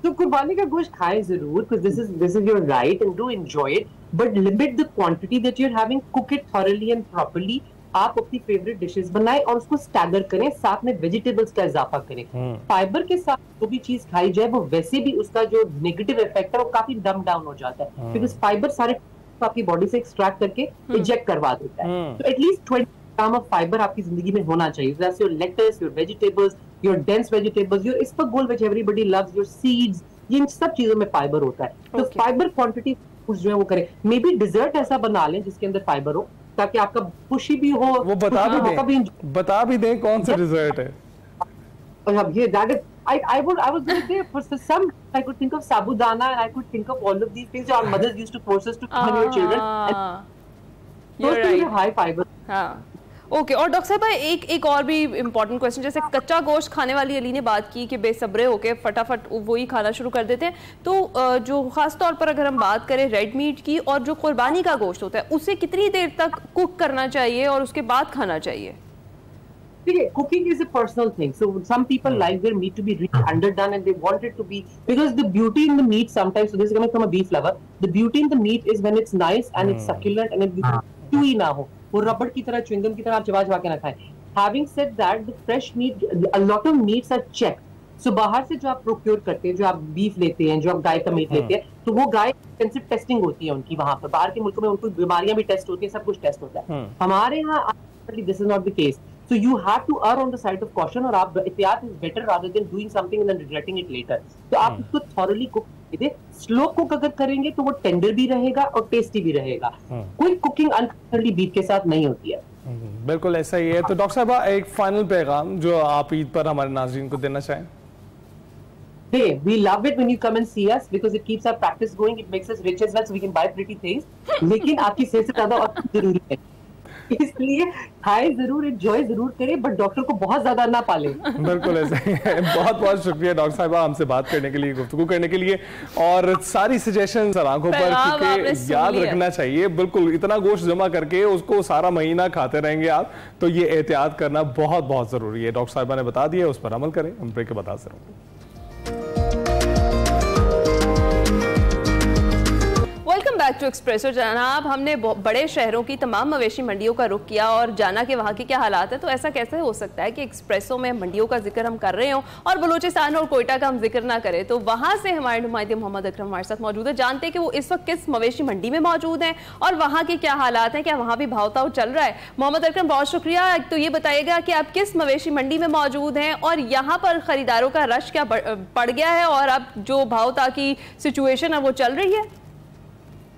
तो कुर्बानी का गोश्त खाएं जरूर, because this is your right and do enjoy it, but limit the quantity that you're having, cook it thoroughly and properly। आप अपनी फेवरेट डिशेस बनाएं और उसको स्टैगर करें, साथ में वेजिटेबल्स का इजाफा करें। फाइबर के साथ जो भी चीज खाई जाए वो वैसे भी उसका जो नेगेटिव इफेक्ट है वो काफी डम डाउन हो जाता है, बिकॉज फाइबर सारे आपकी बॉडी से एक्सट्रैक्ट करके इजेक्ट करवा देता है। तो एटलीस्ट 20 ग्राम ऑफ फाइबर आपकी जिंदगी में होना चाहिए। That's your let's, your vegetables, your dense vegetables, your isabgol which everybody loves, your seeds, ये इन सब चीजों में फाइबर होता है। तो फाइबर क्वांटिटी जो है वो करें। मे बी डिजर्ट ऐसा बना लें जिसके अंदर फाइबर हो ताकि आपका खुशी भी हो। वो बता भी दें कौन सा डिजर्ट है। और अब ये that is I was going to say for some I could think of sabudana and I could think of all of these things our mothers used to force us to feed your children and those things are high fiber। Okay. और doctor साहब एक और भी important question, जैसे कच्चा गोश्त खाने वाली अली ने बात की कि बेसब्रे होके फटाफट वही खाना शुरू कर देते हैं, तो जो खास तौर पर अगर हम बात करें रेड मीट की और जो कुर्बानी का गोश्त होता है उसे कितनी देर तक कुक करना चाहिए और उसके बाद खाना चाहिए? Cooking is a personal thing. So some people like their meat to be really underdone and they want it to be, because the beauty in the meat sometimes, so this is coming from a beef lover, the beauty in the meat is when it's nice and it's succulent and it chewy ना हो, वो रबड़ की तरह chewing gum की तरह आप चबा के ना खाएं। Having said that, the fresh meat, a lot of meats are checked. So बाहर से जो आप प्रोक्योर करते हैं, जो आप बीफ लेते हैं, जो आप गाय का मीट लेते हैं, तो वो गाय एक्सपेंसिव टेस्टिंग होती है उनकी वहां पर। बाहर के मुल्कों में उनको बीमारियां भी टेस्ट होती है, सब कुछ टेस्ट होता है। हमारे यहाँ this is not the case. So you have to err on the side of caution, और आप एहतियात is better rather than doing something and then regretting it later. तो आप इसको thoroughly cook कीजिए। स्लो कुक अगर करेंगे तो वो टेंडर भी रहेगा और टेस्टी भी रहेगा। कोई कुकिंग अनकंट्रोल्ड बीफ के साथ नहीं होती है। बिल्कुल ऐसा ही है। तो डॉक्टर साहब एक फाइनल पैगाम जो आप ईद पर हमारे नाज़रीन को देना चाहें? Hey, we love it when you come and see us because it keeps our practice going, it makes us rich as well so we can buy pretty things। लेकिन आपकी सेहत से ज्यादा और जरूरी है, इसलिए खाए जरूर, एंजॉय जरूर करें, बट डॉक्टर को बहुत ज्यादा ना पाले। बिल्कुल ऐसा ही है। बहुत बहुत शुक्रिया डॉक्टर साहिबा हमसे बात करने के लिए, गुफ्तगू करने के लिए, और सारी सजेशन आंखों पर क्योंकि याद रखना चाहिए। बिल्कुल इतना गोश्त जमा करके उसको सारा महीना खाते रहेंगे आप, तो ये एहतियात करना बहुत बहुत जरूरी है। डॉक्टर साहिबा ने बता दिया, उस पर अमल करें। हम ब्रेक के बाद हाजिर होंगे। Welcome back back to Expresso. जनाब, हमने बड़े शहरों की तमाम मवेशी मंडियों का रुख किया और जाना कि वहाँ के क्या हालात है, तो ऐसा कैसे हो सकता है कि एक्सप्रेसो में मंडियों का जिक्र हम कर रहे हों और बलूचिस्तान और कोयटा का हम जिक्र ना करें। तो वहाँ से हमारे नुमाइंदे मोहम्मद अकरम हमारे साथ मौजूद है, जानते हैं कि वो इस वक्त किस मवेशी मंडी में मौजूद हैं और वहाँ के क्या हालात हैं, क्या वहाँ भी भाव-ताव चल रहा है। मोहम्मद अकरम, बहुत शुक्रिया। तो ये बताइएगा कि आप किस मवेशी मंडी में मौजूद हैं और यहाँ पर खरीदारों का रश क्या पड़ गया है और अब जो भाव-ताव की सिचुएशन है वो चल रही है?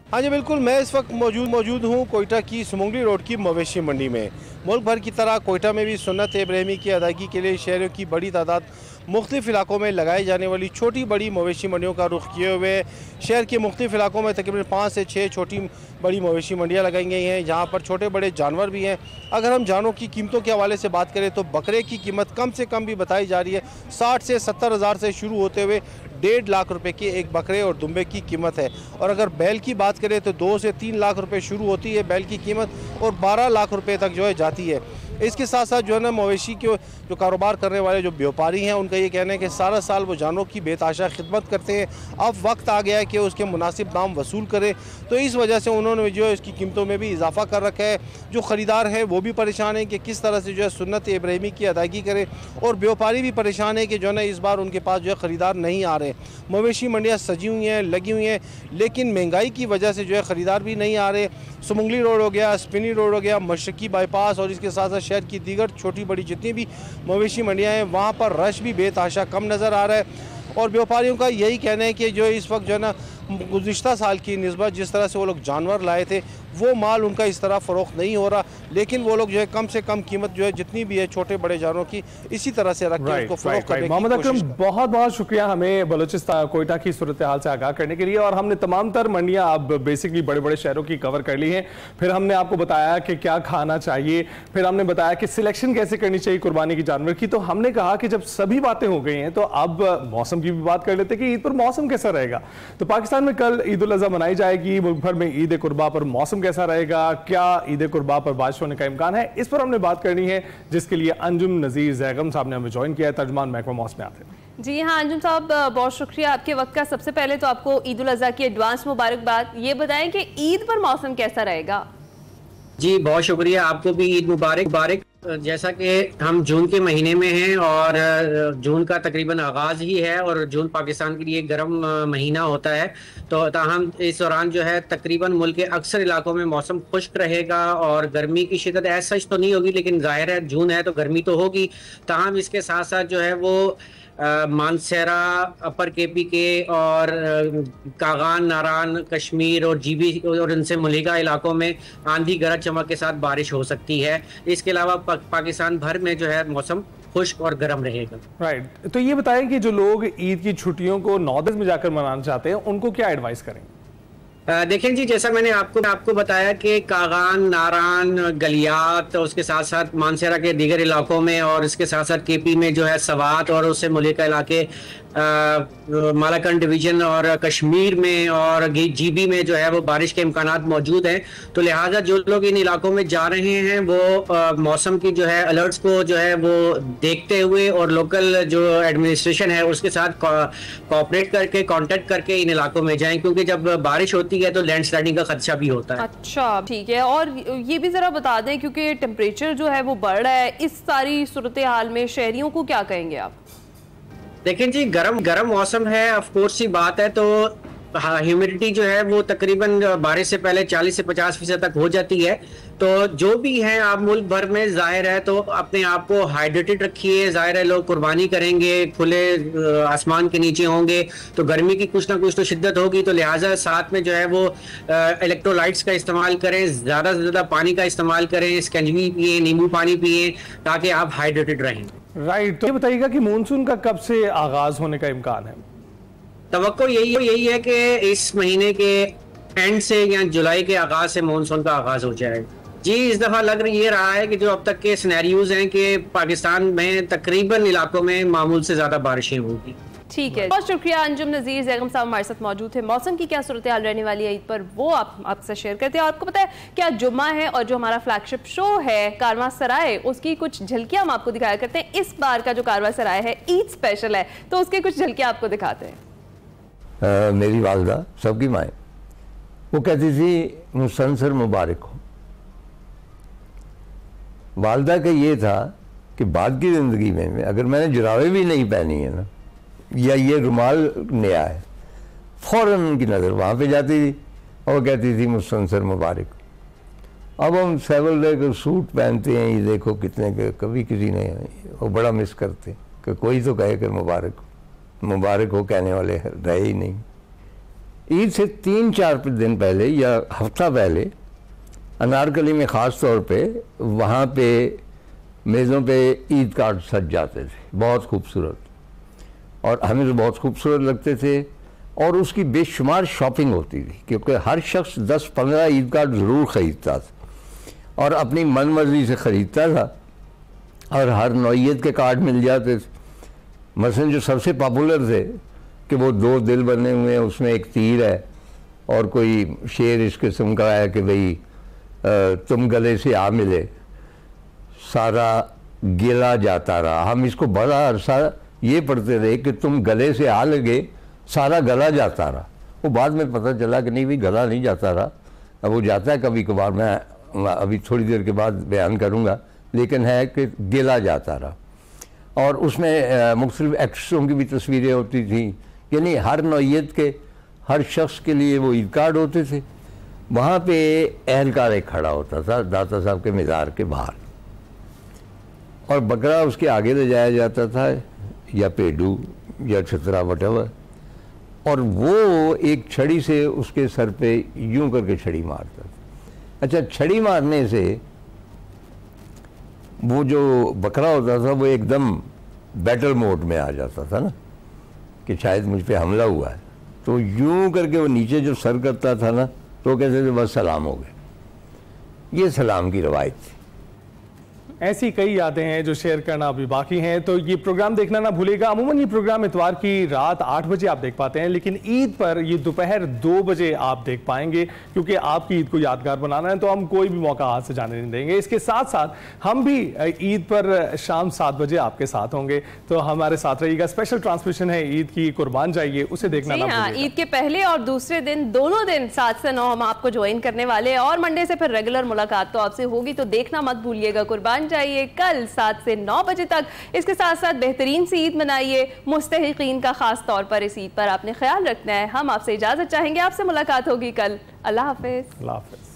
हाँ जी बिल्कुल, मैं इस वक्त मौजूद हूँ कोयटा की सुमुंगली रोड की मवेशी मंडी में। मुल्क भर की तरह कोयटा में भी सुन्नत इब्राहिमी की अदायगी के लिए शहरों की बड़ी तादाद मुख्तलिफ इलाकों में लगाई जाने वाली छोटी बड़ी मवेशी मंडियों का रुख किए हुए शहर के मुख्तलिफ इलाकों में तकरीबन 5 से 6 छोटी बड़ी मवेशी मंडियाँ लगाई गई हैं, जहाँ पर छोटे बड़े जानवर भी हैं। अगर हम जानवरों की कीमतों के हवाले से बात करें तो बकरे की कीमत कम से कम भी बताई जा रही है 60 से 70 हज़ार से शुरू होते हुए 1.5 लाख रुपए की एक बकरे और दुम्बे की कीमत है। और अगर बैल की बात करें तो 2 से 3 लाख रुपए शुरू होती है बैल की कीमत और 12 लाख रुपए तक जो है जाती है। इसके साथ साथ जो है ना मवेशी के जो कारोबार करने वाले जो व्यापारी हैं उनका ये कहना है कि सारा साल वो जानवरों की बेताशा खिदमत करते हैं, अब वक्त आ गया है कि उसके मुनासिब दाम वसूल करें। तो इस वजह से उन्होंने जो है इसकी कीमतों में भी इजाफा कर रखा है। जो ख़रीदार हैं वो भी परेशान हैं कि किस तरह से जो है सुन्नत इब्राहिमी की अदायगी करें और व्यापारी भी परेशान है कि जो है ना इस बार उनके पास जो है ख़रीदार नहीं आ रहे। मवेशी मंडियाँ सजी हुई हैं, लगी हुई हैं, लेकिन महंगाई की वजह से जो है ख़रीदार भी नहीं आ रहे। सुमुंगली रोड हो गया, स्पिनी रोड हो गया, मशरकी बाईपास और इसके साथ साथ शहर की दीगर छोटी बड़ी जितनी भी मवेशी मंडियाँ हैं वहाँ पर रश भी बेतहाशा कम नज़र आ रहा है। और व्यापारियों का यही कहना है कि जो इस वक्त जो है ना गुज़िश्ता साल की निस्बत जिस तरह से वो लोग जानवर लाए थे वो माल उनका इस तरह फ़रोख्त नहीं हो रहा, लेकिन वो लोग जो है कम से कम कीमत जो है जितनी भी है छोटे बड़े जानवरों की इसी तरह से रख के उसको फ़रोख्त करने की मोहम्मद अकरम, कोशिश। बहुत बहुत शुक्रिया हमें बलूचिस्तान कोयटा की सूरत हाल से आगाह करने के लिए। और हमने तमाम तर मंडियाँ अब बेसिकली बड़े बड़े शहरों की कवर कर ली हैं। फिर हमने आपको बताया कि क्या खाना चाहिए, फिर हमने बताया कि सिलेक्शन कैसे करनी चाहिए कुर्बानी की जानवर की। तो हमने कहा कि जब सभी बातें हो गई हैं तो अब मौसम की भी बात कर लेते हैं कि ईद पर मौसम कैसा रहेगा। तो पाकिस्तान में कल ईद उल अज़हा मनाई जाएगी, मुल्क भर में ईद कुर्बा पर मौसम कैसा रहेगा, क्या ईद कुर्बा पर बारिश होने का इम्कान है, इस पर हमने बात करनी है, जिसके लिए अंजुम नज़ीर ज़ैगम साहब ने हमें ज्वाइन किया है, तर्जुमान महकमा मौसम में आते हैं। जी हाँ अंजुम साहब, बहुत शुक्रिया आपके वक्त का। सबसे पहले तो आपको ईद उल अज़हा की एडवांस मुबारकबाद। ये बताएं कि ईद पर मौसम कैसा रहेगा? जी बहुत शुक्रिया, आपको भी ईद मुबारक। जैसा कि हम जून के महीने में हैं और जून का तकरीबन आगाज़ ही है और जून पाकिस्तान के लिए गर्म महीना होता है, तो ताहम इस दौरान जो है तकरीबन मुल्क के अक्सर इलाकों में मौसम खुश्क रहेगा और गर्मी की शिद्दत ऐसा सच तो नहीं होगी, लेकिन जाहिर है जून है तो गर्मी तो होगी। ताहम इसके साथ साथ जो है वो मानसेरा, अपर केपी के और कागान, नारान, कश्मीर और जीबी और इनसे मुलिका इलाकों में आंधी गरज चमक के साथ बारिश हो सकती है। इसके अलावा पाकिस्तान भर में जो है मौसम खुश्क और गर्म रहेगा। राइट, तो ये बताएं कि जो लोग ईद की छुट्टियों को नॉर्दर्न में जाकर मनाना चाहते हैं उनको क्या एडवाइस करेंगे? देखें जी, जैसा मैंने आपको बताया कि कागान, नारान, गलियात, उसके साथ साथ मानसेरा के दीगर इलाकों में और इसके साथ साथ केपी में जो है सवात और उससे मुलिका इलाके, मालाकंड डिवीजन और कश्मीर में और जीबी में जो है वो बारिश के इम्कानात मौजूद हैं। तो लिहाजा जो लोग इन इलाकों में जा रहे हैं वो मौसम की जो है अलर्ट्स को जो है वो देखते हुए और लोकल जो एडमिनिस्ट्रेशन है उसके साथ कोऑपरेट करके कांटेक्ट करके इन इलाकों में जाएं, क्योंकि जब बारिश होती है तो लैंडस्लाइडिंग का खदशा भी होता है। अच्छा ठीक है, और ये भी जरा बता दें क्योंकि टेम्परेचर जो है वो बढ़ रहा है, इस सारी सूरत हाल में शहरियों को क्या कहेंगे आप? देखें जी, गरम मौसम है, ऑफ कोर्स ही बात है, तो ह्यूमिडिटी जो है वो तकरीबन बारिश से पहले 40 से 50% तक हो जाती है। तो जो भी हैं आप मुल्क भर में, जाहिर है तो अपने आप को हाइड्रेटेड रखिए। जाहिर है लोग कुर्बानी करेंगे, खुले आसमान के नीचे होंगे तो गर्मी की कुछ ना कुछ तो शिद्दत होगी, तो लिहाजा साथ में जो है वो इलेक्ट्रोलाइट्स का इस्तेमाल करें, ज़्यादा से ज़्यादा पानी का इस्तेमाल करें, स्कंजवी पिए, नींबू पानी पिए, ताकि आप हाइड्रेटेड रहें। राइट, तो ये बताइएगा कि मानसून का कब से आगाज होने का इम्कान है? तवक्को यही है कि इस महीने के एंड से या जुलाई के आगाज से मानसून का आगाज हो जाएगा। जी, इस दफा लग ये रहा है कि जो अब तक के सिनेरियोज हैं कि पाकिस्तान में तकरीबन इलाकों में मामूल से ज्यादा बारिशें होगी। ठीक है, बहुत शुक्रिया। अंजुम नज़ीर ज़ैगम साहब हमारे साथ मौजूद थे। मौसम की क्या सूरत हाल रहने वाली है ईद पर वो आपसे शेयर करते हैं। आपको पता है क्या जुम्मा है और जो हमारा फ्लैगशिप शो है कारवां सराय, उसकी कुछ झलकियां हम आपको दिखाया करते हैं। इस बार का जो कारवां सराय है ईद स्पेशल है, तो उसकी कुछ झलकियां आपको दिखाते हैं। मेरी वालदा सबकी माएँ वो कहती थी मुसलसल मुबारक हो। वालदा का ये था कि बाद की ज़िंदगी में अगर मैंने जुराबे भी नहीं पहनी है ना, या ये रुमाल नया है, फ़ौरन उनकी नज़र वहाँ पे जाती थी और कहती थी मुसलसल मुबारक। अब हम सेवल डे को सूट पहनते हैं, ये देखो कितने के, कभी किसी ने वो बड़ा मिस करते कि कोई तो कहे कि मुबारक हो कहने वाले रहे ही नहीं। ईद से 3-4 दिन पहले या हफ्ता पहले अनारकली में ख़ास तौर पे वहाँ पे मेज़ों पे ईद कार्ड सज जाते थे, बहुत खूबसूरत, और हमें तो बहुत खूबसूरत लगते थे, और उसकी बेशुमार शॉपिंग होती थी क्योंकि हर शख्स 10-15 ईद कार्ड ज़रूर ख़रीदता था और अपनी मन मर्जी से ख़रीदता था, और हर नौइयत के कार्ड मिल जाते थे। मसलन जो सबसे पॉपुलर थे कि वो 2 दिल बने हुए हैं, उसमें एक तीर है और कोई शेर इस किस्म का है कि भाई तुम गले से आ मिले सारा गिला जाता रहा। हम इसको बड़ा अरसा ये पढ़ते रहे कि तुम गले से आ लगे सारा गला जाता रहा। वो बाद में पता चला कि नहीं भाई, गला नहीं जाता रहा, अब वो जाता है कभी कभार, मैं अभी थोड़ी देर के बाद बयान करूँगा, लेकिन है कि गिला जाता रहा। और उसमें मुख्तलिफ एक्ट्रेसों की भी तस्वीरें होती थी, यानी हर नौइयत के हर शख्स के लिए वो ईद कार्ड होते थे। वहाँ पे एहलकार एक खड़ा होता था दाता साहब के मज़ार के बाहर, और बकरा उसके आगे ले जाया जाता था, या पेडू या छतरा वटेवर, और वो एक छड़ी से उसके सर पे यूं करके छड़ी मारता था। अच्छा, छड़ी मारने से वो जो बकरा होता था वो एकदम बैटल मोड में आ जाता था ना, कि शायद मुझ पे हमला हुआ है, तो यूं करके वो नीचे जो सर करता था ना, तो कहते थे बस सलाम हो गए। ये सलाम की रवायत थी। ऐसी कई यादें हैं जो शेयर करना अभी बाकी हैं, तो ये प्रोग्राम देखना ना भूलेगा। अमूमन ये प्रोग्राम इतवार की रात 8 बजे आप देख पाते हैं, लेकिन ईद पर ये दोपहर 2 बजे आप देख पाएंगे, क्योंकि आपकी ईद को यादगार बनाना है, तो हम कोई भी मौका हाथ से जाने नहीं देंगे। इसके साथ साथ हम भी ईद पर शाम 7 बजे आपके साथ होंगे, तो हमारे साथ रहिएगा। स्पेशल ट्रांसमिशन है ईद की, कुर्बान जाइए, उसे देखना ना भूलिएगा। ईद के पहले और दूसरे दिन, दोनों दिन 7 से 9 हम आपको ज्वाइन करने वाले हैं, और मंडे से फिर रेगुलर मुलाकात तो आपसे होगी, तो देखना मत भूलिएगा। कुर्बान जाइए कल 7 से 9 बजे तक। इसके साथ साथ बेहतरीन सी ईद मनाइए। मुस्तहिकीन का खास तौर पर इस ईद पर आपने ख्याल रखना है। हम आपसे इजाजत चाहेंगे, आपसे मुलाकात होगी कल। अल्लाह हाफिज। अल्लाह हाफिज।